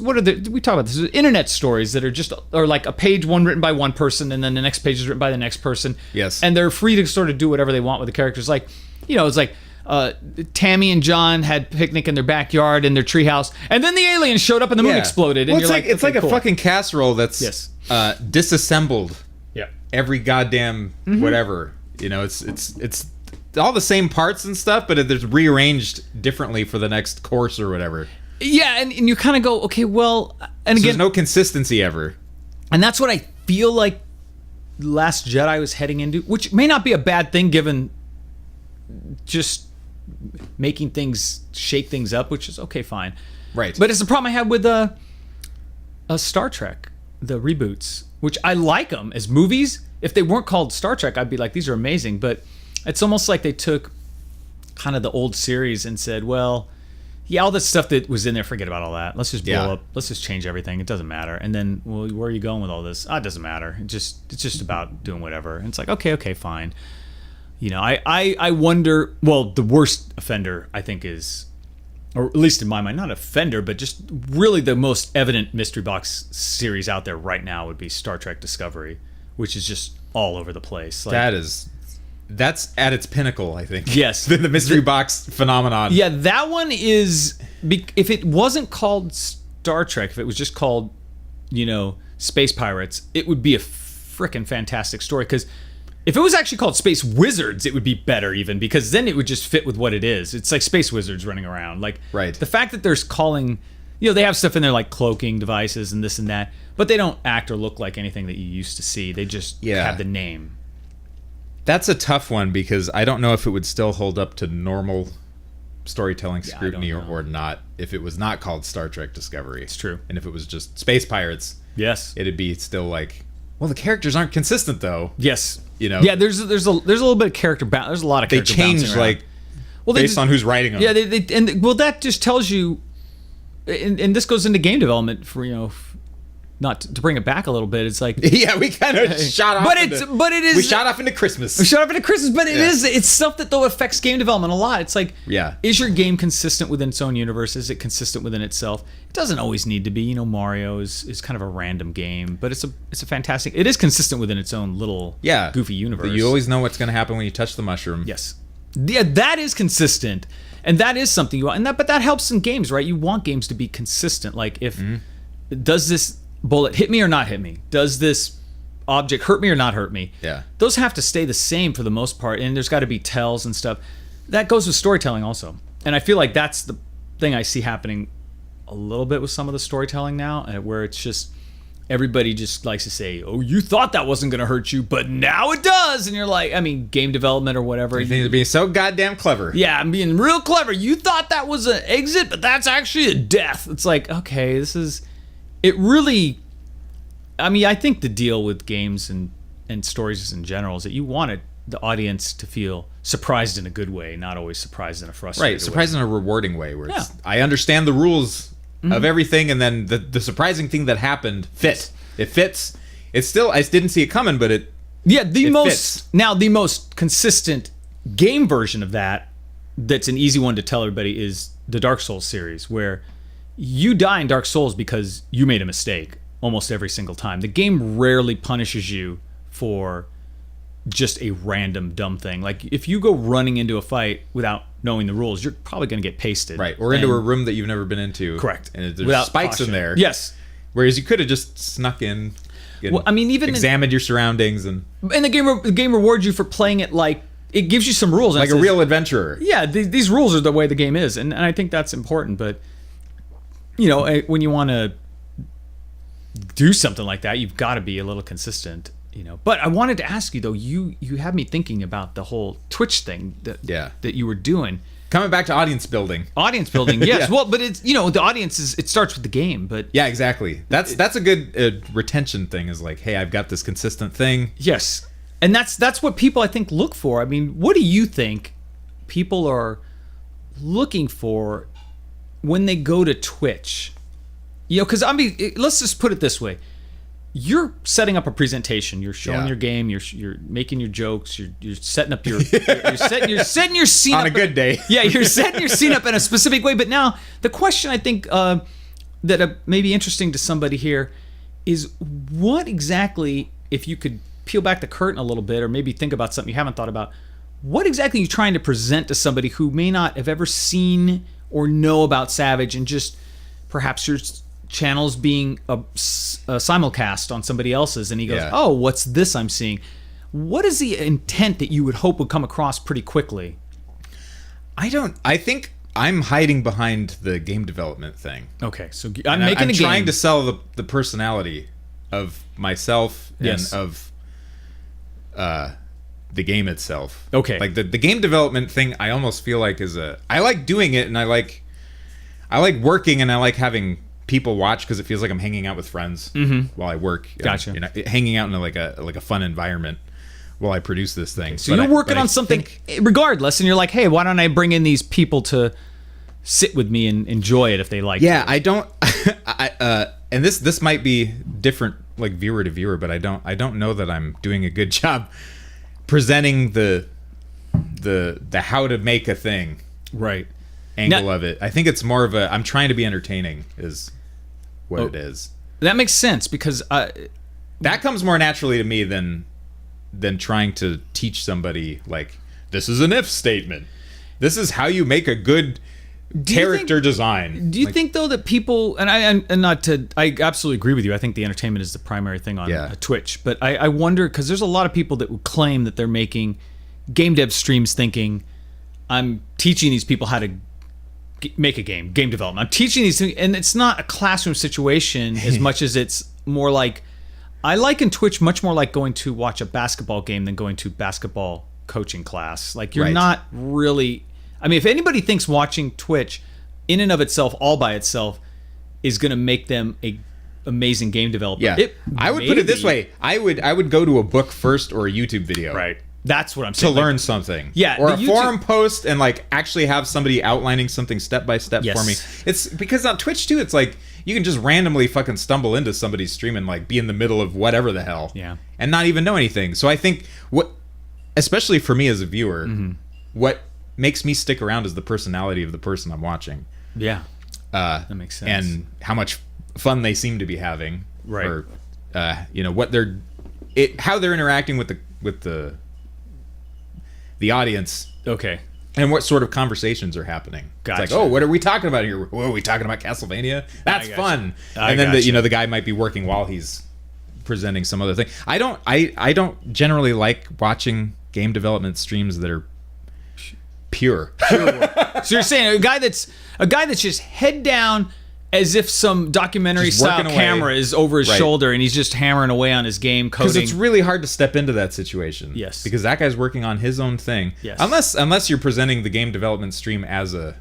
we talk about this, internet stories that are like a page one written by one person, and then the next page is written by the next person. Yes. And they're free to sort of do whatever they want with the characters. Like, it's like Tammy and John had a picnic in their backyard in their treehouse, and then the aliens showed up and the moon exploded. And well, it's like a fucking casserole that's disassembled. Yeah. Every goddamn whatever. It's all the same parts and stuff, but it's rearranged differently for the next course or whatever. Yeah, and you kind of go, okay, well, and again, there's no consistency ever. And that's what I feel like Last Jedi was heading into, which may not be a bad thing given just making things, shake things up, which is okay, fine. Right. But it's the problem I had with a Star Trek, the reboots, which I like them as movies. If they weren't called Star Trek, I'd be like, these are amazing. But it's almost like they took kind of the old series and said, well... Yeah, all this stuff that was in there, forget about all that. Let's just blow up. Let's just change everything. It doesn't matter. And then, well, where are you going with all this? It doesn't matter. It's just about doing whatever. And it's like, okay, fine. I wonder, well, the worst offender, I think, is, or at least in my mind, not offender, but just really the most evident mystery box series out there right now would be Star Trek Discovery, which is just all over the place. Like, that's at its pinnacle, I think. Yes. the mystery box phenomenon. Yeah, that one is... If it wasn't called Star Trek, if it was just called, Space Pirates, it would be a frickin' fantastic story. Because if it was actually called Space Wizards, it would be better even. Because then it would just fit with what it is. It's like Space Wizards running around. Like, right. The fact that there's calling... they have stuff in there like cloaking devices and this and that. But they don't act or look like anything that you used to see. They just have the name. That's a tough one because I don't know if it would still hold up to normal storytelling scrutiny or not if it was not called Star Trek Discovery. It's true. And if it was just Space Pirates, yes, it'd be still like, well, the characters aren't consistent though. Yes. Yeah, there's a little bit of character there's a lot of character they change like based on who's writing them. Yeah, that just tells you and this goes into game development for not to bring it back a little bit, it's like Yeah, we kind of shot off. We shot off into Christmas. But it's stuff that though affects game development a lot. It's like, is your game consistent within its own universe? Is it consistent within itself? It doesn't always need to be. You know, Mario is kind of a random game, but it's a fantastic. It is consistent within its own little goofy universe. You always know what's going to happen when you touch the mushroom. Yes, yeah, that is consistent, and that is something you want. But that helps in games, right? You want games to be consistent. Like if does this bullet hit me or not hit me? Does this object hurt me or not hurt me? Yeah. Those have to stay the same for the most part, and there's got to be tells and stuff. That goes with storytelling also. And I feel like that's the thing I see happening a little bit with some of the storytelling now, where it's just everybody just likes to say, oh, you thought that wasn't going to hurt you, but now it does. And you're like, I mean, game development or whatever. You think they're being so goddamn clever. Yeah, I'm being real clever. You thought that was an exit, but that's actually a death. It's like, okay, it really, I mean, I think the deal with games and stories in general is that you want the audience to feel surprised in a good way, not always surprised in a frustrating way. Right, surprised in a rewarding way, where I understand the rules of everything, and then the surprising thing that happened fit. It fits. It's still, I didn't see it coming, but it fits. Now, the most consistent game version of that's an easy one to tell everybody, is the Dark Souls series, where you die in Dark Souls because you made a mistake almost every single time. The game rarely punishes you for just a random dumb thing. Like if you go running into a fight without knowing the rules, you're probably going to get pasted. Right, or into a room that you've never been into. Correct. And there's Without spikes caution. in there. Yes. Whereas you could have just snuck in. Well, I mean, even examined your surroundings, and the game rewards you for playing it like it gives you some rules, like a real adventurer. Yeah, these rules are the way the game is, and I think that's important. But you know, when you want to do something like that, you've got to be a little consistent. You know, but I wanted to ask you though. You had me thinking about the whole Twitch thing that you were doing. Coming back to audience building. Audience building, yes. Well, but it's, you know, the audience it starts with the game, but yeah, exactly. That's a good retention thing. Is like, hey, I've got this consistent thing. Yes, and that's what people I think look for. I mean, what do you think people are looking for when they go to Twitch? You know, because I mean, let's just put it this way. You're setting up a presentation. You're showing your game. You're making your jokes. You're setting up your you're setting your scene on up a good day. Yeah, you're setting your scene up in a specific way. But now the question I think that may be interesting to somebody here is what exactly, if you could peel back the curtain a little bit, or maybe think about something you haven't thought about, what exactly are you trying to present to somebody who may not have ever seen or know about Savage, and just perhaps you're channels being a simulcast on somebody else's, and he goes, oh, what's this I'm seeing? What is the intent that you would hope would come across pretty quickly? I think I'm hiding behind the game development thing. Okay, so I'm trying to sell the personality of myself and of the game itself. Okay, like the game development thing, I almost feel like I like doing it, and I like working, and I like having people watch because it feels like I'm hanging out with friends while I work. Gotcha. You know, hanging out in like a fun environment while I produce this thing. So you're working on something regardless, and you're like, hey, why don't I bring in these people to sit with me and enjoy it if they like it? I don't. And this might be different, like viewer to viewer, but I don't know that I'm doing a good job presenting the how to make a thing angle of it. I think it's more of I'm trying to be entertaining is what it is. That makes sense, because that comes more naturally to me than trying to teach somebody, like, this is an if statement. This is how you make a good character design. Do you think though that people, and I absolutely agree with you. I think the entertainment is the primary thing on Twitch, but I wonder, because there's a lot of people that would claim that they're making game dev streams thinking, I'm teaching these people how to make a game development. I'm teaching these things, and it's not a classroom situation as much as it's more like, I liken Twitch much more like going to watch a basketball game than going to basketball coaching class. Like, you're not really, I mean, if anybody thinks watching Twitch in and of itself, all by itself, is going to make them a amazing game developer. I would put it this way. I would go to a book first, or a YouTube video. Right. That's what I'm saying. To learn something. Yeah. Or a forum post, and like actually have somebody outlining something step by step for me. It's because on Twitch too, it's like you can just randomly fucking stumble into somebody's stream and like be in the middle of whatever the hell, and not even know anything. So I think especially for me as a viewer, what makes me stick around is the personality of the person I'm watching. Yeah, that makes sense. And how much fun they seem to be having, right? Or what how they're interacting with the audience. Okay. And what sort of conversations are happening? Gotcha. It's like, oh, what are we talking about here? What are we talking about? Castlevania? That's fun. And then the guy might be working while he's presenting some other thing. I don't generally like watching game development streams that are pure. So you're saying a guy that's just head down, as if some documentary style camera is over his shoulder and he's just hammering away on his game coding. Because it's really hard to step into that situation. Yes. Because that guy's working on his own thing. Yes. Unless you're presenting the game development stream as a,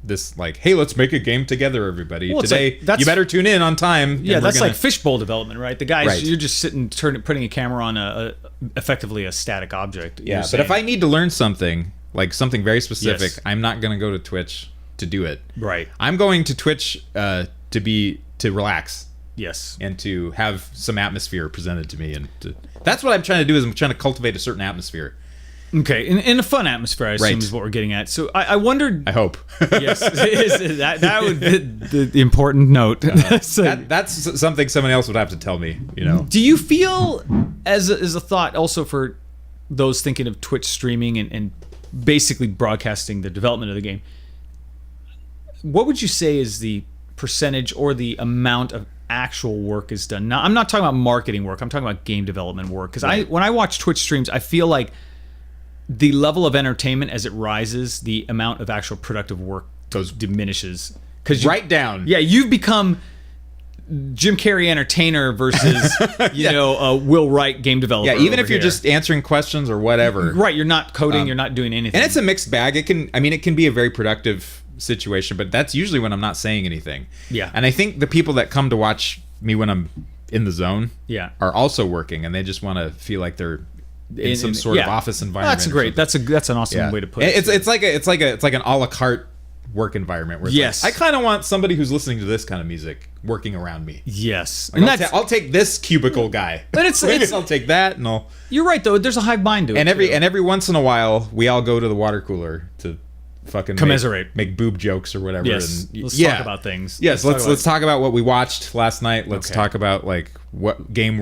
this like, hey, let's make a game together, everybody. Well, today, you better tune in on time. Yeah, that's like fishbowl development, right? The guys, Right. you're just sitting, putting a camera on effectively a static object. Yeah, but if I need to learn something, like something very specific, Yes. I'm not going to go to Twitch to do it. Right. I'm going to Twitch to relax. Yes. And to have some atmosphere presented to me, that's what I'm trying to do. Is I'm trying to cultivate a certain atmosphere. Okay, in a fun atmosphere, I assume is what we're getting at. So I wondered. I hope. Yes, that would be the important note. That's something someone else would have to tell me. Do you feel, as a thought, also for those thinking of Twitch streaming and basically broadcasting the development of the game? What would you say is the percentage or the amount of actual work is done? Now, I'm not talking about marketing work. I'm talking about game development work. Because when I watch Twitch streams, I feel like the level of entertainment as it rises, the amount of actual productive work diminishes. Right down. Yeah, you've become Jim Carrey entertainer versus Will Wright game developer. Yeah, even if you're just answering questions or whatever. Right, you're not coding, you're not doing anything. And it's a mixed bag. It can be a very productive situation, but that's usually when I'm not saying anything. Yeah. And I think the people that come to watch me when I'm in the zone are also working, and they just want to feel like they're in some sort of office environment. That's great. That's an awesome way to put it. It's like an a la carte work environment where it's like, I kind of want somebody who's listening to this kind of music working around me. Yes. Like, I'll take this cubicle guy. But I'll take that, and I'll. You're right though. There's a hive mind to it. And every once in a while, we all go to the water cooler to fucking commiserate, make boob jokes or whatever. Yes. And, let's talk about things. Yes. Let's talk about what we watched last night. Let's talk about like what game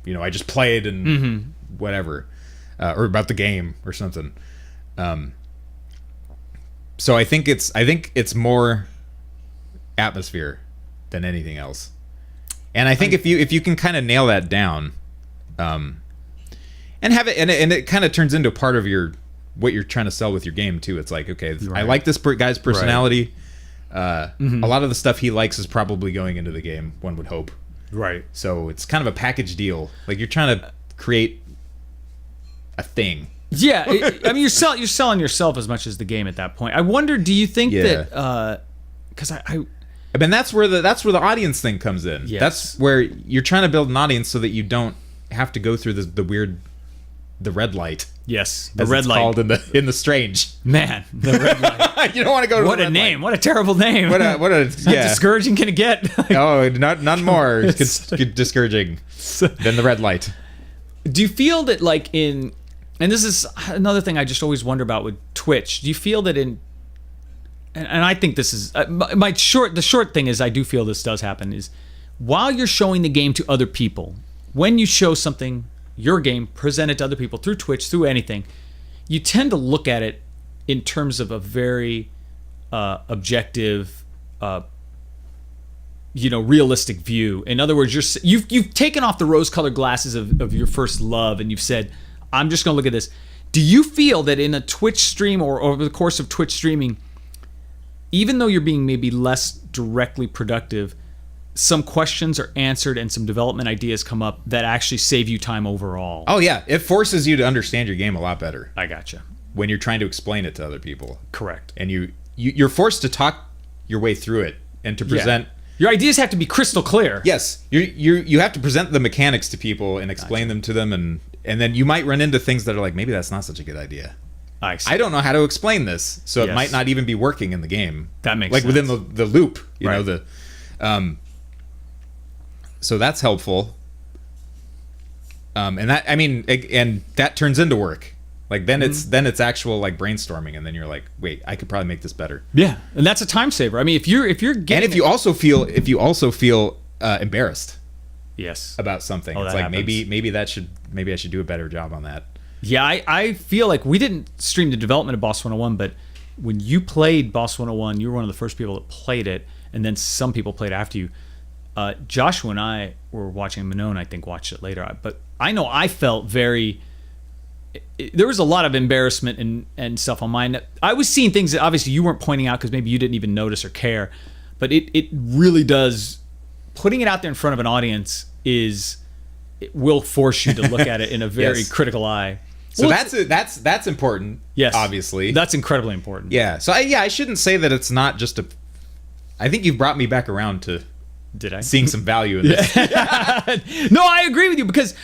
I just played and whatever, or about the game or something. So I think it's more atmosphere than anything else, and I think if you can kind of nail that down, and have it, and it kind of turns into part of what you're trying to sell with your game too. It's like, okay, I like this guy's personality. A lot of the stuff he likes is probably going into the game, one would hope. Right. So it's kind of a package deal. Like you're trying to create a thing. Yeah, I mean, you're selling yourself as much as the game at that point. I wonder, do you think that? Because I mean, that's where the audience thing comes in. Yes. That's where you're trying to build an audience so that you don't have to go through the red light. Yes, the red light called in the Strange. Man, the red light. You don't want to go to what the a red name! light. What a terrible name! What a discouraging can it get? Oh, none more discouraging than the red light. Do you feel that and this is another thing I just always wonder about with Twitch. Do you feel that and I think this is the short thing is I do feel this does happen is while you're showing the game to other people, when you show something, your game, present it to other people through Twitch, through anything, you tend to look at it in terms of a very objective, realistic view. In other words, you've taken off the rose-colored glasses of your first love, and you've said, I'm just going to look at this. Do you feel that in a Twitch stream or over the course of Twitch streaming, even though you're being maybe less directly productive, some questions are answered and some development ideas come up that actually save you time overall? Oh yeah, it forces you to understand your game a lot better. I gotcha. When you're trying to explain it to other people. Correct. And you're forced to talk your way through it and to present. Your ideas have to be crystal clear. Yes, you have to present the mechanics to people and explain them to them, and then you might run into things that are like, maybe that's not such a good idea. I see. I don't know how to explain this, so it Yes. might not even be working in the game. That makes like sense. within the loop, you know Right. so that's helpful. And that and that turns into work. Like then it's actual like brainstorming, and then you're like, wait, I could probably make this better. Yeah, and that's a time saver. I mean, if you're getting And if you also feel embarrassed yes about something, Oh, it's that like happens. maybe I should do a better job on that. Yeah, I feel like we didn't stream the development of Boss 101, but when you played Boss 101, you were one of the first people that played it, and then some people played after you. Joshua and I were watching, Minone, I think, watched it later. But I know I felt very... there was a lot of embarrassment and stuff on mine. I was seeing things that obviously you weren't pointing out because maybe you didn't even notice or care. But it really does... putting it out there in front of an audience it will force you to look at it in a very Yes. critical eye. So Well, that's important. yes, obviously. that's incredibly important. Yeah. So I shouldn't say that it's not just a. I think you've brought me back around to Did I? seeing some value in this No, I agree with you because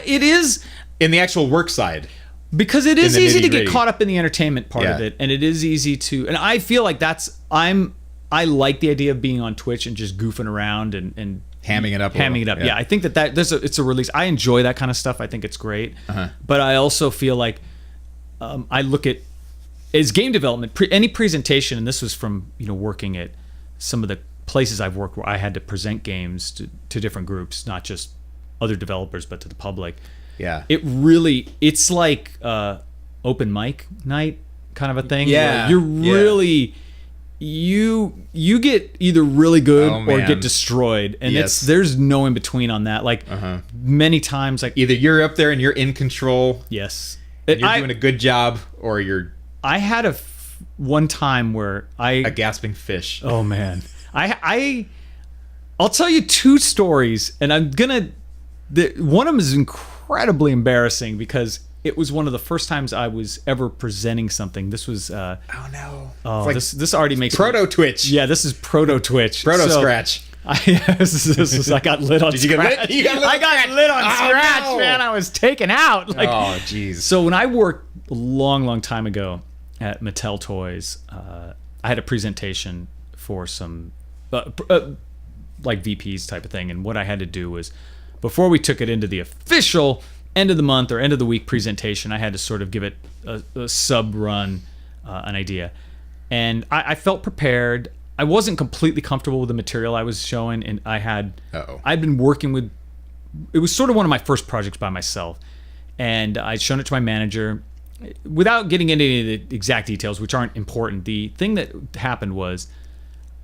it is in the actual work side. because it is the easy to get nitty-gritty. caught up in the entertainment part of Yeah. it, and it is easy to. And I feel like I like the idea of being on Twitch and just goofing around and Hamming it up a hamming it little, up. Yeah, yeah. I think it's a release. I enjoy that kind of stuff. I think it's great. Uh-huh. But I also feel like I look at as game development, any presentation, and this was from working at some of the places I've worked where I had to present games to different groups, not just other developers, but to the public. Yeah. It's like open mic night kind of a thing. Yeah, where you're yeah. really you get either really good Oh, or man. get destroyed, and Yes. there's no in between on that. Like many times, like Either you're up there and you're in control, yes, and you're I doing a good job, or you're I had one time where a gasping fish. oh man, I'll tell you two stories, and one of them is incredibly embarrassing because it was one of the first times I was ever presenting something. This was Oh no! oh, It's like this already makes me- proto Twitch. Yeah, this is proto Twitch. Proto So, Scratch. I got lit on Did you get lit? Scratch. You got lit on I got Scratch. lit on Oh, Scratch, no. man. I was taken out. Like, Oh jeez. so when I worked a long time ago at Mattel Toys, I had a presentation for some like VPs type of thing, and what I had to do was before we took it into the official end of the month or end of the week presentation, I had to sort of give it a sub run, an idea, and I felt prepared. I wasn't completely comfortable with the material I was showing, and I'd been working with. It was sort of one of my first projects by myself, and I'd shown it to my manager. Without getting into any of the exact details, which aren't important, the thing that happened was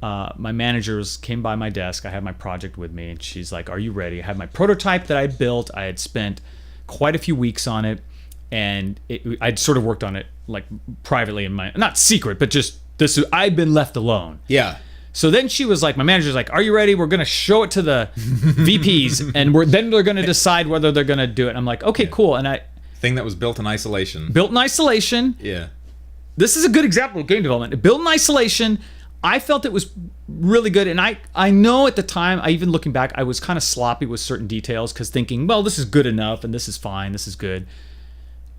my managers came by my desk. I had my project with me, and she's like, "Are you ready?" I had my prototype that I built. I had spent quite a few weeks on it, and I'd sort of worked on it like privately in my, not secret, but just this. I'd been left alone. Yeah. So then she was like, my manager's like, "Are you ready? We're gonna show it to the VPs, and then they're gonna decide whether they're gonna do it." And I'm like, "Okay, cool." And I Thing that was built in isolation. built in isolation. Yeah. This is a good example of game development. Built in isolation. I felt it was really good, and I know at the time, even looking back, I was kind of sloppy with certain details because thinking, well, this is good enough, and this is fine, this is good.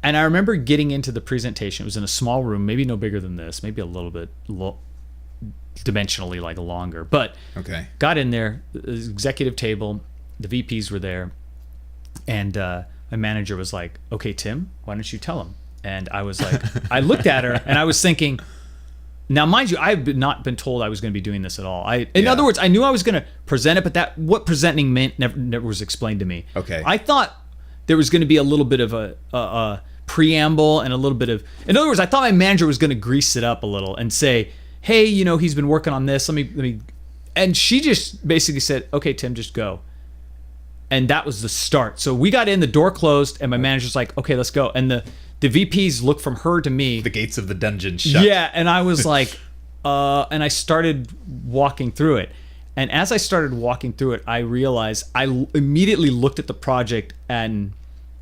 And I remember getting into the presentation. It was in a small room, maybe no bigger than this, maybe a little bit dimensionally like longer, but Okay. got in there, the executive table, the VPs were there, and my manager was like, "Okay, Tim, why don't you tell him?" And I was like, I looked at her and I was thinking, now mind you, I have not been told I was going to be doing this at all. In Yeah. other words, I knew I was going to present it, but what presenting meant never was explained to me. Okay. I thought there was going to be a little bit of a preamble and a little bit of, in other words, I thought my manager was going to grease it up a little and say, "Hey, he's been working on this. Let me," and she just basically said, "Okay, Tim, just go." And that was the start. So we got in, the door closed, and my manager's like, "Okay, let's go." And the VPs looked from her to me. The gates of the dungeon shut. Yeah, and I was like, and I started walking through it. And as I started walking through it, I realized I immediately looked at the project, and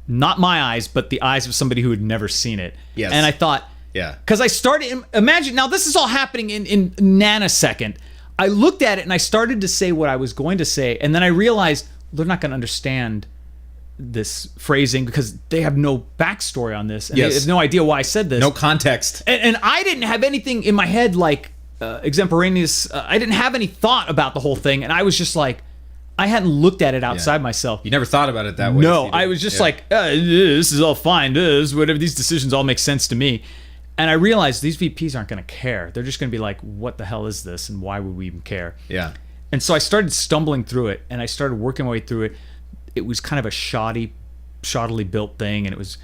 not my eyes, but the eyes of somebody who had never seen it. Yes. And I thought, Yeah. because I started, imagine, now this is all happening in nanosecond. I looked at it and I started to say what I was going to say, and then I realized they're not going to understand this phrasing because they have no backstory on this, and Yes. they have no idea why I said this. No context. And I didn't have anything in my head like extemporaneous. I didn't have any thought about the whole thing, and I was just like, I hadn't looked at it outside myself. You never thought about it that way. No, so you I didn't- was just like, this is all fine. This, whatever, these decisions all make sense to me. And I realized these VPs aren't going to care. They're just going to be like, what the hell is this? And why would we even care? Yeah. And so I started stumbling through it, and I started working my way through it. It was kind of a shoddily built thing, and it was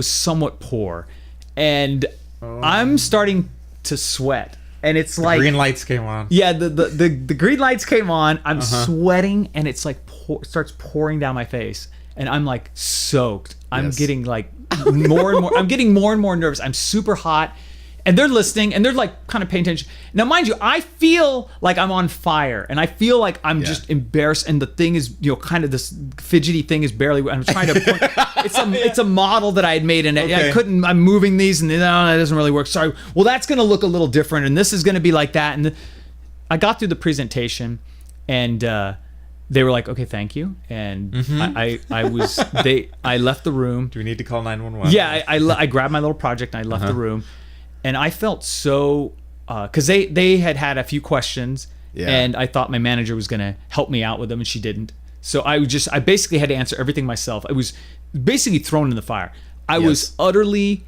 somewhat poor. And I'm starting to sweat. And it's like Green lights came on. yeah, the green lights came on. I'm sweating, and it's like starts pouring down my face, and I'm like soaked. I'm Yes. getting like more and more. I'm getting more and more nervous. I'm super hot, and they're listening, and they're like kind of paying attention. Now, mind you, I feel like I'm on fire, and I feel like I'm just embarrassed. And the thing is, kind of this fidgety thing is barely. I'm trying to. It's a model that I had made, and I Okay. couldn't. I'm moving these, and no, that doesn't really work. Sorry. Well, that's going to look a little different, and this is going to be like that. And I got through the presentation, and they were like, "Okay, thank you." And I left the room. Do we need to call 911? Yeah, I grabbed my little project and I left the room, and I felt so because they had a few questions, Yeah. and I thought my manager was going to help me out with them, and she didn't. So I basically had to answer everything myself. I was basically thrown in the fire. I was utterly,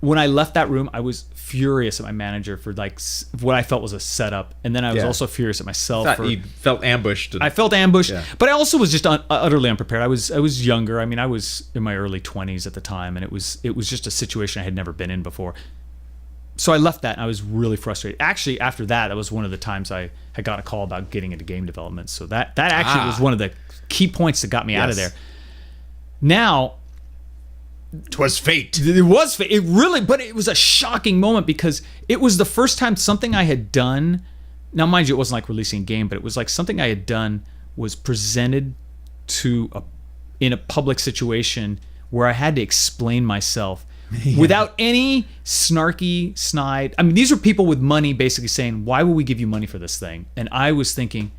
when I left that room, I was furious at my manager for like what I felt was a setup, and then I was Yeah. also furious at myself Thought for. you felt ambushed. And, I felt ambushed, Yeah. but I also was just utterly unprepared. I was younger. I mean, I was in my early 20s at the time, and it was just a situation I had never been in before. So I left that, and I was really frustrated. Actually, after that was one of the times I had got a call about getting into game development. So that actually was one of the key points that got me out of there. Now, 'twas fate. it was it really, but it was a shocking moment because it was the first time something I had done. Now, mind you, it wasn't like releasing a game, but it was like something I had done was presented in a public situation where I had to explain myself without any snarky snide. I mean, these are people with money basically saying, "Why would we give you money for this thing?" And I was thinking,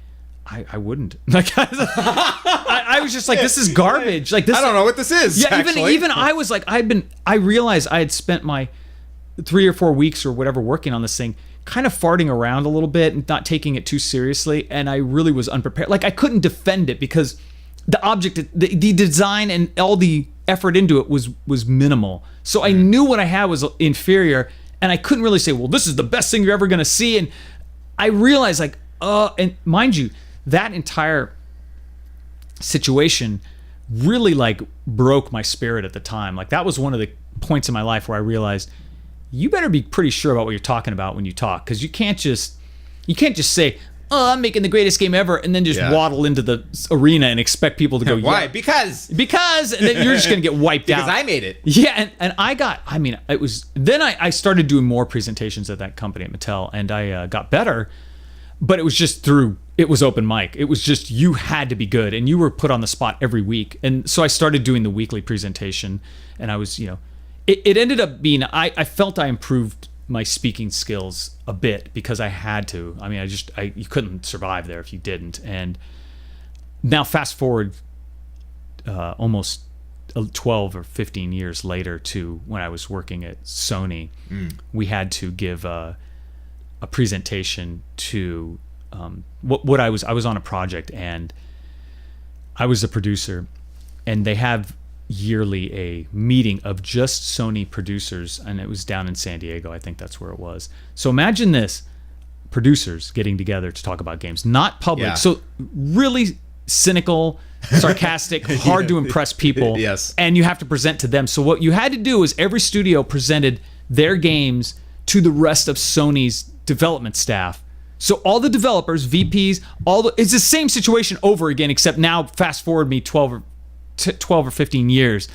I wouldn't. Like, I was just like, this is garbage. Like, this. I don't know what this is. Yeah, actually. even I was like, I realized I had spent my 3 or 4 weeks or whatever working on this thing, kind of farting around a little bit and not taking it too seriously, and I really was unprepared. Like, I couldn't defend it because the object, the design and all the effort into it was minimal. So I knew what I had was inferior, and I couldn't really say, well, this is the best thing you're ever going to see. And I realized, like, and mind you, that entire situation really like broke my spirit at the time. Like, that was one of the points in my life where I realized you better be pretty sure about what you're talking about when you talk, because you can't just say, "Oh, I'm making the greatest game ever," and then just waddle into the arena and expect people to go, Why? "Yeah." Because And then you're just gonna get wiped out. because I made it. Yeah, and it was then I started doing more presentations at that company at Mattel, and I got better, but it was just it was open mic. It was just, you had to be good, and you were put on the spot every week. And so I started doing the weekly presentation, and I was, it ended up being, I felt I improved my speaking skills a bit because I had to. I mean, you couldn't survive there if you didn't. And now fast forward almost 12 or 15 years later to when I was working at Sony, we had to give a presentation to what I was on a project, and I was a producer, and they have yearly a meeting of just Sony producers, and it was down in San Diego. I think that's where it was. So imagine this, producers getting together to talk about games, not public. Yeah. So really cynical, sarcastic, hard to impress people. Yes. And you have to present to them. So what you had to do is every studio presented their games to the rest of Sony's development staff. So all the developers, VPs, it's the same situation over again, except now fast forward me 12 or 15 years.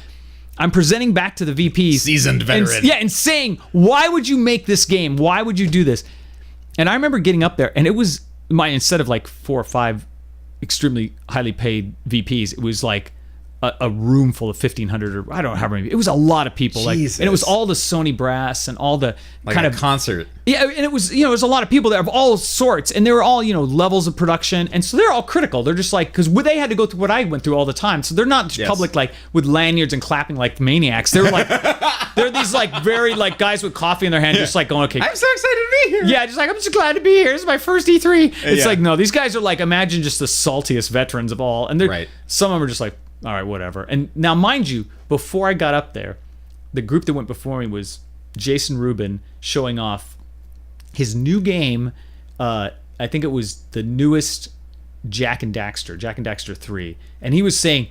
I'm presenting back to the VPs. Seasoned veteran. And saying, why would you make this game? Why would you do this? And I remember getting up there, and it was instead of like 4 or 5 extremely highly paid VPs, it was like a room full of 1,500 or I don't know how many. It was a lot of people. Jesus. And it was all the Sony brass and all the Like kind a of concert. Yeah, and it was, it was a lot of people there of all sorts, and they were all, levels of production, and so they're all critical. They're just like, because they had to go through what I went through all the time, so they're not just Yes. public like with lanyards and clapping like maniacs. They're like, they're these like very like guys with coffee in their hand, just like going, okay, I'm so excited to be here. yeah, just like I'm just glad to be here. This is my first E3. It's Yeah. like no, these guys are like imagine just the saltiest veterans of all, and they're Right. some of them are just like, all right, whatever. And now, mind you, before I got up there, the group that went before me was Jason Rubin showing off his new game. I think it was the newest Jack and Daxter 3, and he was saying,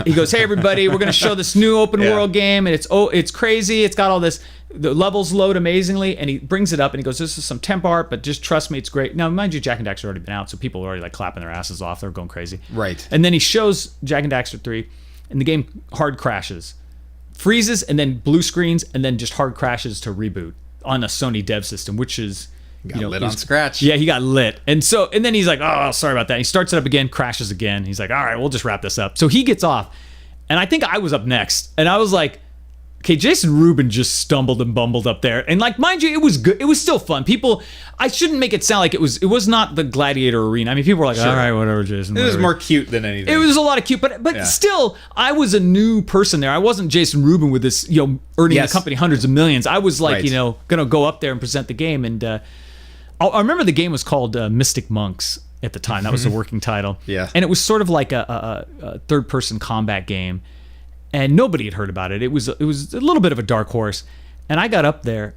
he goes, "Hey everybody, we're going to show this new open world game, and it's crazy. It's got all this. The levels load amazingly." And he brings it up, and he goes, "This is some temp art, but just trust me, it's great." Now, mind you, Jack and Daxter already been out, so people are already like clapping their asses off. They're going crazy, Right. And then he shows Jack and Daxter 3, and the game hard crashes, freezes, and then blue screens, and then just hard crashes to reboot on a Sony dev system, which is Got lit on scratch. Yeah, he got lit. And then he's like, "Oh, sorry about that." He starts it up again, crashes again. He's like, "All right, we'll just wrap this up." So he gets off. And I think I was up next. And I was like, okay, Jason Rubin just stumbled and bumbled up there. And like, mind you, it was good. It was still fun. People, I shouldn't make it sound like it was not the Gladiator Arena. I mean, people were like, Sure. all right, whatever, Jason. It was whatever." more cute than anything. It was a lot of cute, but Yeah. still, I was a new person there. I wasn't Jason Rubin with this, earning Yes. the company hundreds of millions. I was like, Right. going to go up there and present the game. And I remember the game was called Mystic Monks at the time. That was the working title. Yeah. And it was sort of like a third-person combat game, and nobody had heard about it. It was a little bit of a dark horse. And I got up there,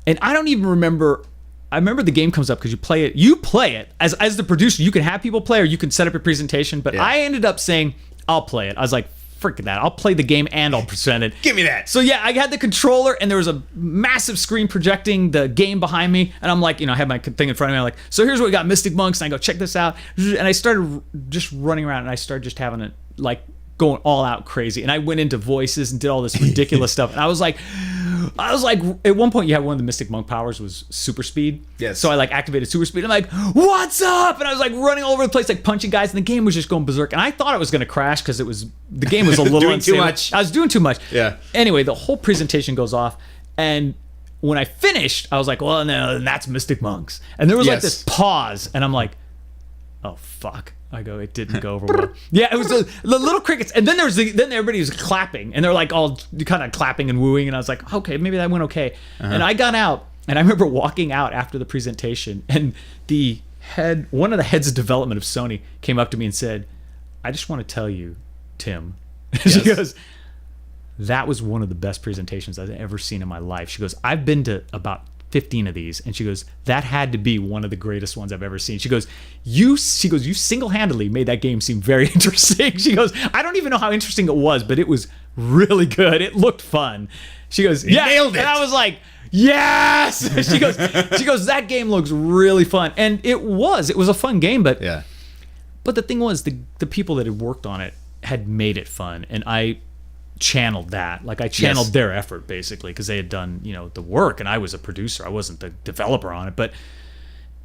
and I don't even remember. I remember the game comes up because you play it. You play it as the producer. You can have people play, or you can set up your presentation. But Yeah. I ended up saying, "I'll play it." I was like, "Frick that! I'll play the game and I'll present it." Give me that. So yeah, I had the controller, and there was a massive screen projecting the game behind me, and I'm like, I had my thing in front of me. I'm like, "So here's what we got, Mystic Monks," and I go, "Check this out," and I started just running around, and I started just having it like going all out crazy, and I went into voices and did all this ridiculous stuff, and I was like, at one point you had one of the Mystic Monk powers was super speed. Yes. So I like activated super speed. I'm like, "What's up?" And I was like running all over the place, like punching guys, and the game was just going berserk. And I thought it was going to crash because the game was a little Doing too unstable. much. I was doing too much. Yeah. Anyway, the whole presentation goes off, and when I finished, I was like, "Well, no, that's Mystic Monks." And there was like Yes. this pause, and I'm like, "Oh fuck." I go, it didn't go over well. Yeah, it was the little crickets, and then then everybody was clapping, and they're like all kind of clapping and wooing, and I was like, okay, maybe that went okay. And I got out, and I remember walking out after the presentation, and one of the heads of development of Sony came up to me and said, "I just want to tell you, Tim," she goes, "that was one of the best presentations I've ever seen in my life." She goes, "I've been to about 15 of these," and she goes, "That had to be one of the greatest ones I've ever seen." She goes, you single-handedly made that game seem very interesting." She goes, "I don't even know how interesting it was, but it was really good. It looked fun." She goes, "Yeah," nailed it. and I was like, "Yes!" She goes, "That game looks really fun," and it was a fun game, but Yeah. but the thing was, the people that had worked on it had made it fun, and I channeled that. Like I channeled Yes. their effort basically because they had done the work, and I was a producer. I wasn't the developer on it, but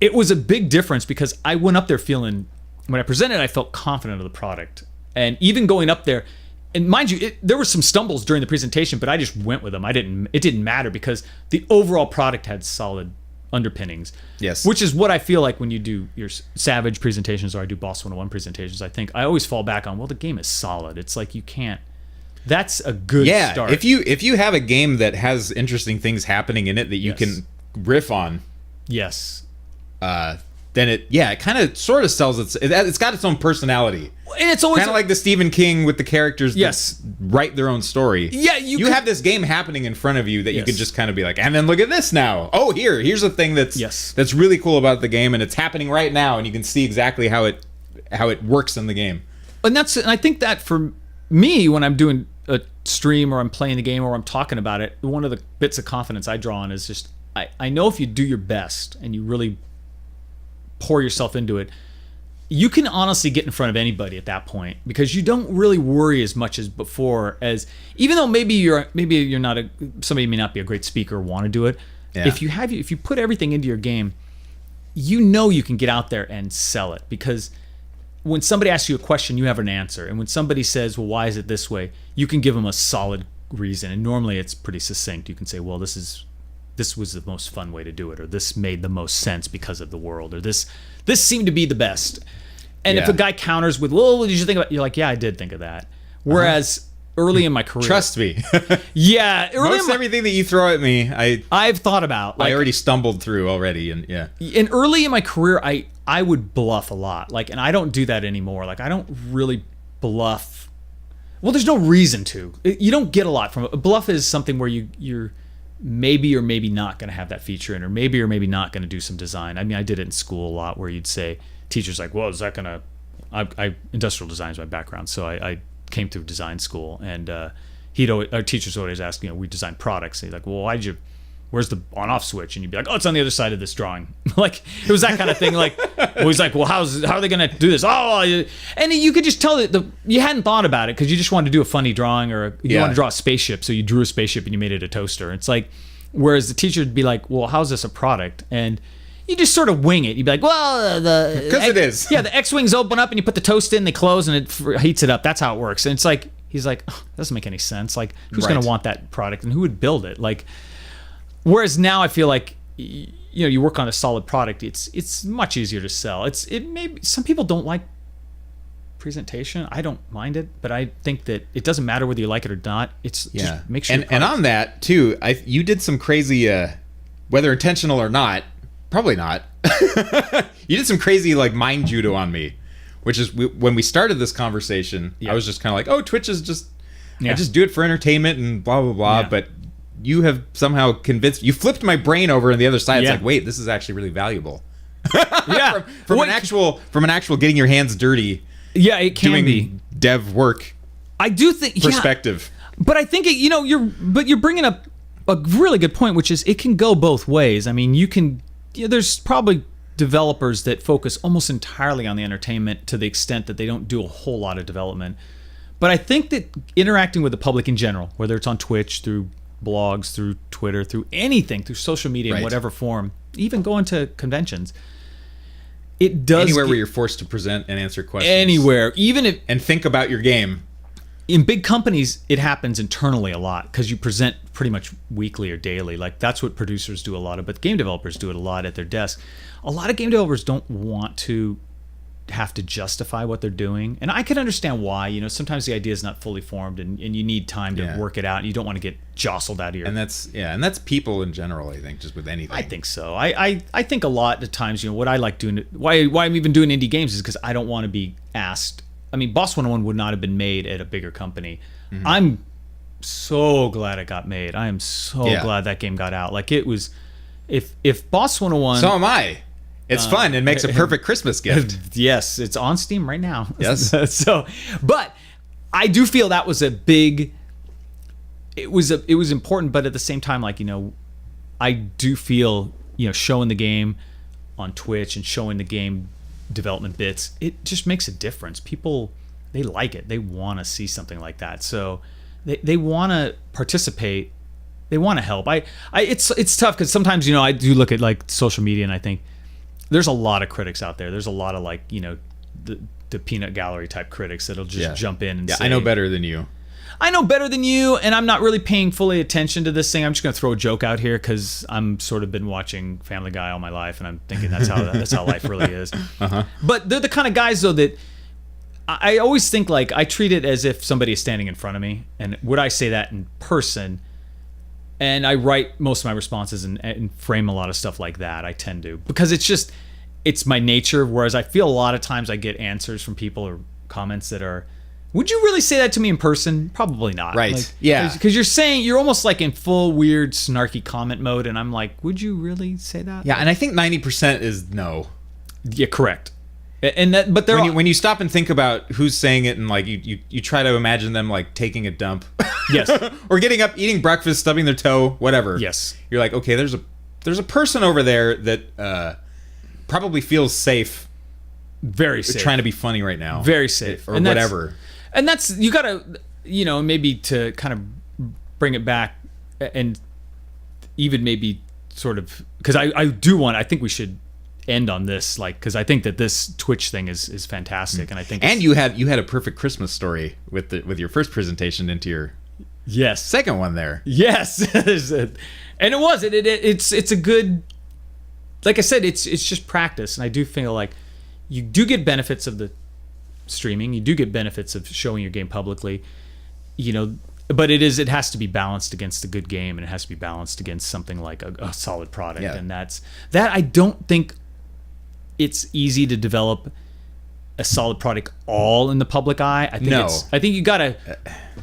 it was a big difference because I went up there feeling, when I presented, I felt confident of the product, and even going up there. And mind you, there were some stumbles during the presentation, but I just went with them. It didn't matter because the overall product had solid underpinnings. Yes. Which is what I feel like when you do your Savage presentations or I do Boss 101 presentations. I always fall back on, well, the game is solid. It's like you can't. That's a good start. If you have a game that has interesting things happening in it that you Yes. can riff on, Yes. then it kind of sort of sells it's got its own personality. And it's always Kind of like the Stephen King with the characters that Yes. write their own story. Yeah, you could- have this game happening in front of you that you Yes. could just kind of be like, and then look at this now. Oh, here's a thing that's Yes. that's really cool about the game, and it's happening right now, and you can see exactly how it works in the game. and I think that for me, when I'm doing a stream or I'm playing the game or I'm talking about it, one of the bits of confidence I draw on is just I know if you do your best and you really pour yourself into it, you can honestly get in front of anybody at that point because you don't really worry as much as before. As even though maybe you're not somebody may not be a great speaker or want to do it. Yeah. If you put everything into your game, you can get out there and sell it because when somebody asks you a question, you have an answer. And when somebody says, well, why is it this way? You can give them a solid reason. And normally it's pretty succinct. You can say, well, this was the most fun way to do it, or this made the most sense because of the world, or this seemed to be the best. And if a guy counters with, well, what did you think about it? You're like, yeah, I did think of that. Whereas early in my career, Trust me. yeah, Most everything that you throw at me, I've thought about. I already stumbled through already, and yeah. And early in my career, I would bluff a lot, and I don't do that anymore. I don't really bluff. Well, there's no reason to. You don't get a lot from it. A bluff is something where you're maybe or maybe not going to have that feature in, or maybe not going to do some design. I mean, I did it in school a lot, where you'd say, teachers like, well, is that going to? I industrial design is my background, so I came through design school, and our teachers would always ask, we design products. And he's like, well, where's the on-off switch? And you'd be like, oh, it's on the other side of this drawing. It was that kind of thing. He's like, well, how are they going to do this? Oh, and you could just tell that you hadn't thought about it because you just wanted to do a funny drawing, or you wanted to draw a spaceship, so you drew a spaceship and you made it a toaster. It's like, whereas the teacher would be like, well, how's this a product? And you just sort of wing it. You'd be like, well, because it is. Yeah, the X-wings open up and you put the toast in, they close, and it heats it up. That's how it works. And it's like, he's like, oh, that doesn't make any sense. Who's going to want that product, and who would build it? Whereas now I feel like, you work on a solid product. It's much easier to sell. Some people don't like presentation. I don't mind it, but I think that it doesn't matter whether you like it or not. Just make sure. And on that too, you did some crazy, whether intentional or not. Probably not. You did some crazy mind judo on me, which is when we started this conversation. I was just kind of like, oh, Twitch is just, I just do it for entertainment and blah blah blah. Yeah. But you have somehow you flipped my brain over on the other side. It's like, wait, this is actually really valuable. Yeah, from an actual getting your hands dirty. Yeah, it can be dev work. I do think perspective. Yeah, but I think you're bringing up a really good point, which is it can go both ways. I mean, there's probably developers that focus almost entirely on the entertainment to the extent that they don't do a whole lot of development. But I think that interacting with the public in general, whether it's on Twitch, through blogs, through Twitter, through anything, through social media in whatever form, even going to conventions, it does anywhere where you're forced to present and answer questions. Anywhere, even if and think about your game. In big companies, it happens internally a lot because you present pretty much weekly or daily. That's what producers do a lot of, but game developers do it a lot at their desk. A lot of game developers don't want to have to justify what they're doing, and I can understand why. Sometimes the idea is not fully formed, and you need time to work it out, and you don't want to get jostled out of your. And that's people in general. I think just with anything. I think so. I think a lot of times, what I like doing, why I'm even doing indie games is because I don't want to be asked. I mean, Boss 101 would not have been made at a bigger company. Mm-hmm. I'm so glad it got made. I am so glad that game got out. It was, if Boss 101. So am I. It's fun. It makes a perfect Christmas gift. Yes, it's on Steam right now. Yes. But I do feel that was a big. It was important, but at the same time, I do feel showing the game on Twitch and showing the game development bits, it just makes a difference. People, they like it. They want to see something like that. So they want to participate. They want to help. It's tough because sometimes I do look at social media and I think there's a lot of critics out there. There's a lot of the peanut gallery type critics that'll just jump in and say, I know better than you. I know better than you, and I'm not really paying fully attention to this thing. I'm just going to throw a joke out here because I'm sort of been watching Family Guy all my life, and I'm thinking that's how life really is. Uh-huh. But they're the kind of guys, though, that I always think I treat it as if somebody is standing in front of me, and would I say that in person? And I write most of my responses and frame a lot of stuff like that. I tend to, because it's my nature. Whereas I feel a lot of times I get answers from people or comments that are, would you really say that to me in person? Probably not. Right. Yeah. Because you're almost in full weird snarky comment mode, and I'm like, would you really say that? Yeah, and I think 90% is no. Yeah, correct. And that, but when you stop and think about who's saying it, and you try to imagine them taking a dump, yes, or getting up, eating breakfast, stubbing their toe, whatever. Yes, you're like, okay, there's a person over there that probably feels safe, very safe, trying to be funny right now, very safe, or whatever. And that's, you gotta, maybe to kind of bring it back, and even maybe sort of, because I think we should end on this, like, because I think that this Twitch thing is fantastic, and I think And you had a perfect Christmas story with your first presentation into your yes, second one there. yes, and it was it's a good, like I said, it's just practice, and I do feel like you do get benefits of the streaming, you do get benefits of showing your game publicly, but it has to be balanced against a good game, and it has to be balanced against something like a solid product. Yeah. And that I don't think it's easy to develop a solid product all in the public eye. I think No. I think you gotta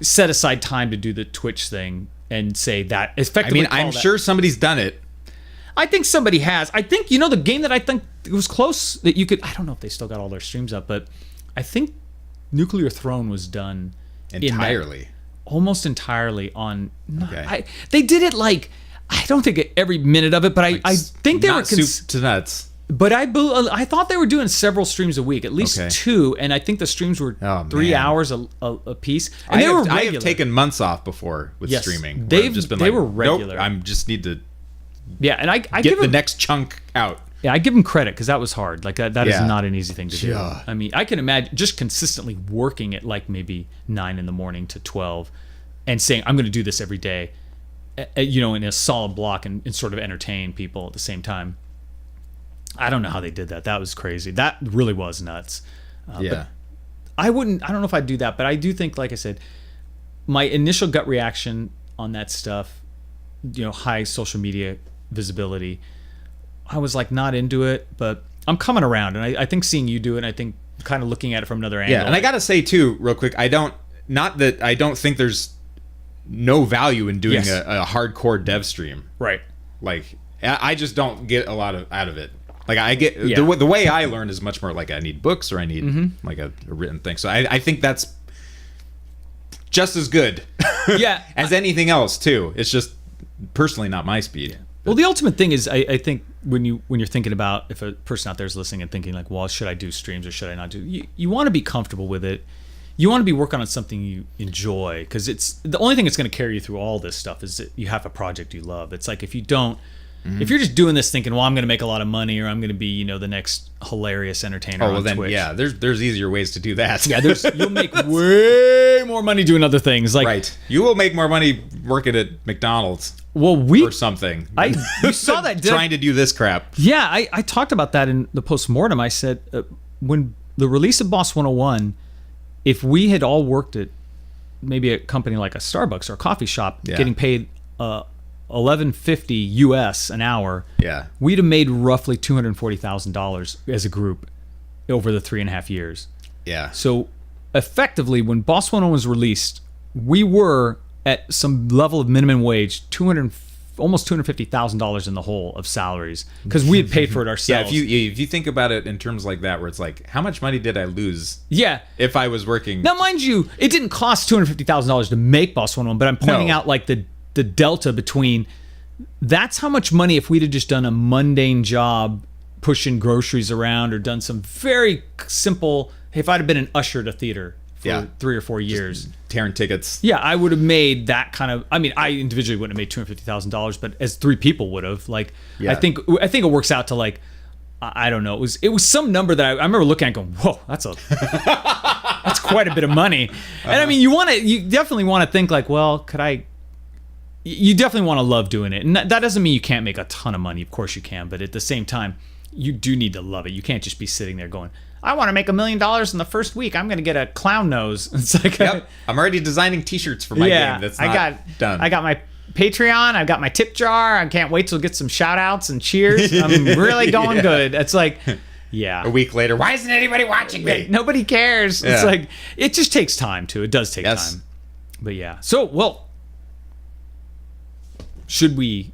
set aside time to do the Twitch thing and say that effectively. I'm sure somebody's done it. I think somebody has. I think the game that I think it was close that you could. I don't know if they still got all their streams up, but I think Nuclear Throne was done Entirely. almost entirely on. Okay. They did it like, I don't think every minute of it, but I think they were. Not soup to nuts. But I thought they were doing several streams a week, at least Okay. 2, and I think the streams were Oh, 3 man. hours a piece. And they were regular. I have taken months off before with Yes. streaming. They where I've just been were nope, regular. I'm just need to Yeah, and I get give the them, next chunk out. I give them credit because that was hard. Like that is Yeah. not an easy thing to do. Yeah. I mean, I can imagine just consistently working at like maybe 9 a.m. to 12, and saying I'm going to do this every day, in a solid block and sort of entertain people at the same time. I don't know how they did that. That was crazy. That really was nuts. Yeah. I don't know if I'd do that, but I do think, like I said, my initial gut reaction on that stuff, high social media visibility, I was like not into it, but I'm coming around, and I think seeing you do it, and I think kind of looking at it from another angle. Yeah, and I gotta say too, real quick, I don't think there's no value in doing Yes. a hardcore dev stream. right. Like, I just don't get a lot out of it. Like, I get Yeah. the way I learn is much more like I need books or I need like a written thing. So I think that's just as good Yeah. as anything else too. It's just personally not my speed. Well, the ultimate thing is, I think when you're thinking about, if a person out there is listening and thinking like, well, should I do streams or should I not do? You want to be comfortable with it. You want to be working on something you enjoy, because it's the only thing that's going to carry you through all this stuff is that you have a project you love. It's like if you don't, if you're just doing this thinking, well, I'm going to make a lot of money, or I'm going to be, the next hilarious entertainer Oh well, on then Twitch. yeah, there's easier ways to do that. Yeah, you'll make way more money doing other things. Like, right. You will make more money working at McDonald's well, or something. you saw that, didn't I? trying to do this crap. Yeah, I talked about that in the postmortem. I said, when the release of Boss 101, if we had all worked at maybe a company like a Starbucks or a coffee shop, Yeah. getting paid $11.50 US an hour, Yeah. we'd have made roughly $240,000 as a group over the 3.5 years. Yeah. So effectively, when Boss 101 was released, we were at some level of minimum wage, almost $250,000 in the hole of salaries, because we had paid for it Yeah, ourselves. if you think about it in terms like that, where it's like, how much money did I lose yeah. if I was working? Now, mind you, it didn't cost $250,000 to make Boss 101, but I'm pointing No. out like the delta between. That's how much money if we'd have just done a mundane job, pushing groceries around, or done some very simple. Hey, if I'd have been an usher at a theater for Yeah. 3 or 4 years. Tearing tickets. Yeah, I would have made that kind of. I mean, I individually wouldn't have made $250,000, but as 3 people would have. Like, Yeah. I think it works out to like, I don't know. It was some number that I remember looking at, going, whoa, that's quite a bit of money. And I mean, you definitely want to think like, well, could I? You definitely want to love doing it, and that doesn't mean you can't make a ton of money. Of course you can, but at the same time, you do need to love it. You can't just be sitting there going, I want to make $1 million in the first week. I'm going to get a clown nose. It's like, Yep. I'm already designing T-shirts for my game. That's not done. I got my Patreon. I've got my tip jar. I can't wait to get some shout outs and cheers. I'm really going Yeah. good. It's like, yeah. A week later, why isn't anybody watching me? Nobody cares. It's Yeah. like, it just takes time too. It does take Yes. time. But yeah. So, well, should we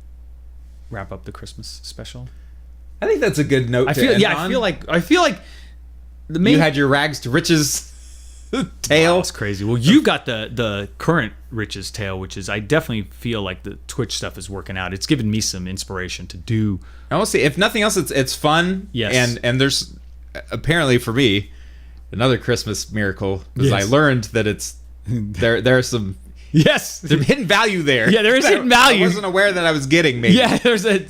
wrap up the Christmas special? I think that's a good note. I feel like the main. You had your rags to riches tale. That's crazy. Well, you got the current Rich's tale, which is, I definitely feel like the Twitch stuff is working out. It's given me some inspiration to do. I will say, if nothing else, it's fun. Yes. And there's apparently for me another Christmas miracle because Yes. I learned that it's there's some Yes. hidden value there. Yeah, there is that hidden value. I wasn't aware that I was getting. Maybe. Yeah, there's a.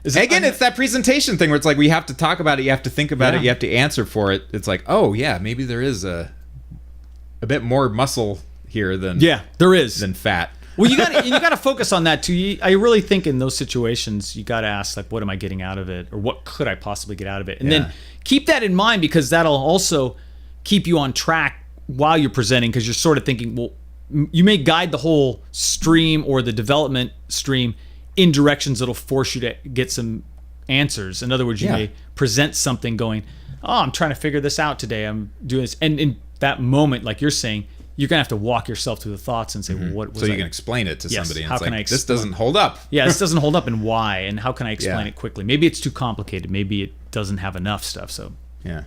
Again, it's that presentation thing where it's like we have to talk about it, you have to think about it, you have to answer for it. It's like, oh yeah, maybe there is a bit more muscle here than there is than fat. Well, you got to focus on that too. I really think in those situations you got to ask like, what am I getting out of it, or what could I possibly get out of it, and then keep that in mind because that'll also keep you on track while you're presenting because you're sort of thinking, well, you may guide the whole stream or the development stream in directions that'll force you to get some answers. In other words, you may present something going, oh, I'm trying to figure this out today. I'm doing this, and in that moment, like you're saying, you're gonna have to walk yourself through the thoughts and say, well, what was so you can explain it to somebody. How can I this doesn't hold up. Yeah, this doesn't hold up, and why? And how can I explain it quickly? Maybe it's too complicated. Maybe it doesn't have enough stuff. So yeah,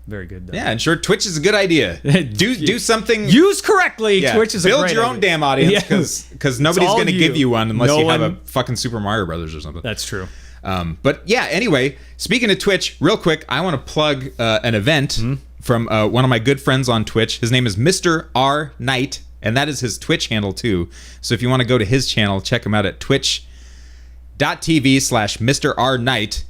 very good. Though. Yeah, and sure, Twitch is a good idea. Do something used correctly. Yeah. Twitch is a build great your own idea. damn audience because nobody's gonna give you one unless you have a fucking Super Mario Brothers or something. That's true. But yeah, anyway, speaking of Twitch, real quick, I want to plug an event from one of my good friends on Twitch. His name is Mr. R. Knight, and that is his Twitch handle too. So if you want to go to his channel, check him out at twitch.tv/Mr. R. Knight.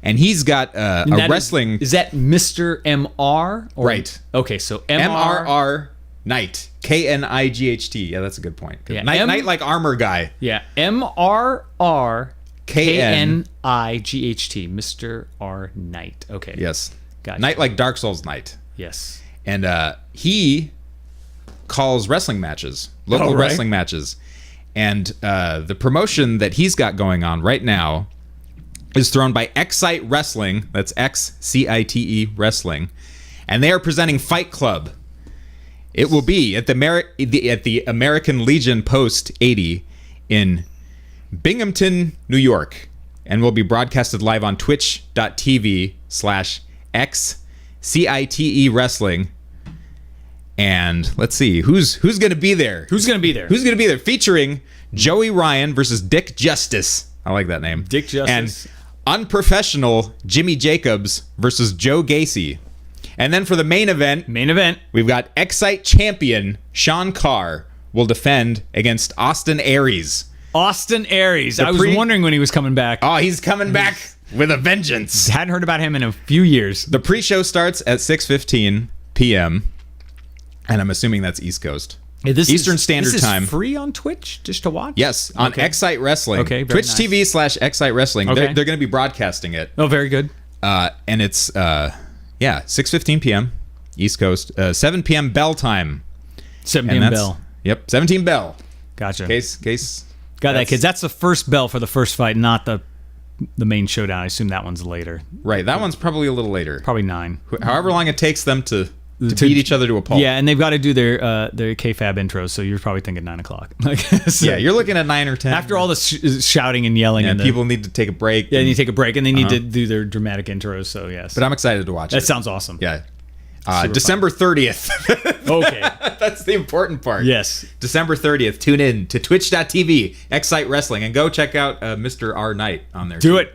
And he's got a wrestling... Is that Mr. M.R.? Right. Okay, so M.R.R. Knight. K-N-I-G-H-T. Yeah, that's a good point. Yeah, Knight like armor guy. Yeah, M.R.R. K-N-I-G-H-T. Mr. R. Knight. Okay. Yes. Gotcha. Knight like Dark Souls Knight. Yes. And he calls wrestling matches, local wrestling matches. And the promotion that he's got going on right now is thrown by Excite Wrestling. That's X-C-I-T-E Wrestling. And they are presenting Fight Club. It will be at the American Legion Post 80 in Binghamton, New York. And will be broadcasted live on twitch.tv/XCITE Wrestling. And let's see, who's going to be there? Who's going to be there? Who's going to be there? Featuring Joey Ryan versus Dick Justice. I like that name. Dick Justice. And unprofessional Jimmy Jacobs versus Joe Gacy. And then for the main event, we've got Excite champion Sean Carr will defend against Austin Aries. Austin Aries. I was wondering when he was coming back. Oh, he's coming back with a vengeance. Hadn't heard about him in a few years. The pre-show starts at 6:15 p.m. And I'm assuming that's East Coast. Eastern Standard Time. This is free on Twitch just to watch? Yes, on Excite Wrestling. Okay, Twitch TV /Excite Wrestling. Okay. They're going to be broadcasting it. Oh, very good. And it's 6:15 p.m. East Coast, 7 p.m. bell time. 7 p.m. bell. Yep, 17 bell. Gotcha. Case. Got that, kids. That's the first bell for the first fight, not the main showdown. I assume that one's later. Right, that one's probably a little later. Probably 9. However long it takes them to beat each other to a pulp. Yeah, and they've got to do their KFAB intros, so you're probably thinking 9 o'clock. So yeah, you're looking at 9 or 10. After all the shouting and yelling. And people need to take a break. Yeah, they need to take a break, and they need to do their dramatic intros, so yes. But I'm excited to watch it. That sounds awesome. Yeah. December 30th. Okay. That's the important part. Yes. December 30th. Tune in to twitch.tv, Excite Wrestling, and go check out Mr. R. Knight on there. Do it.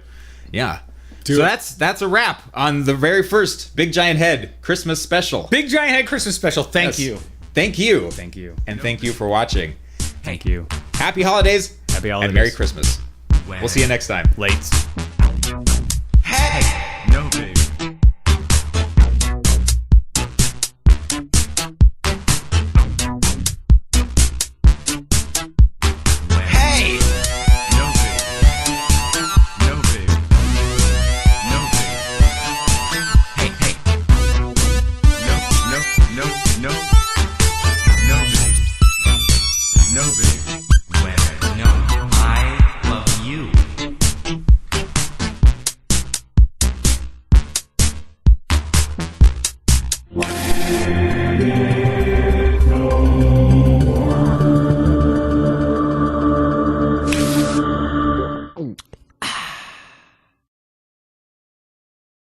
Yeah. That's a wrap on the very first Big Giant Head Christmas special. Big Giant Head Christmas special. Thank you. Thank you. Thank you. And thank you for watching. Thank you. Happy holidays. Happy holidays. And Merry Christmas. We'll see you next time. Late. Hey! No, baby. What?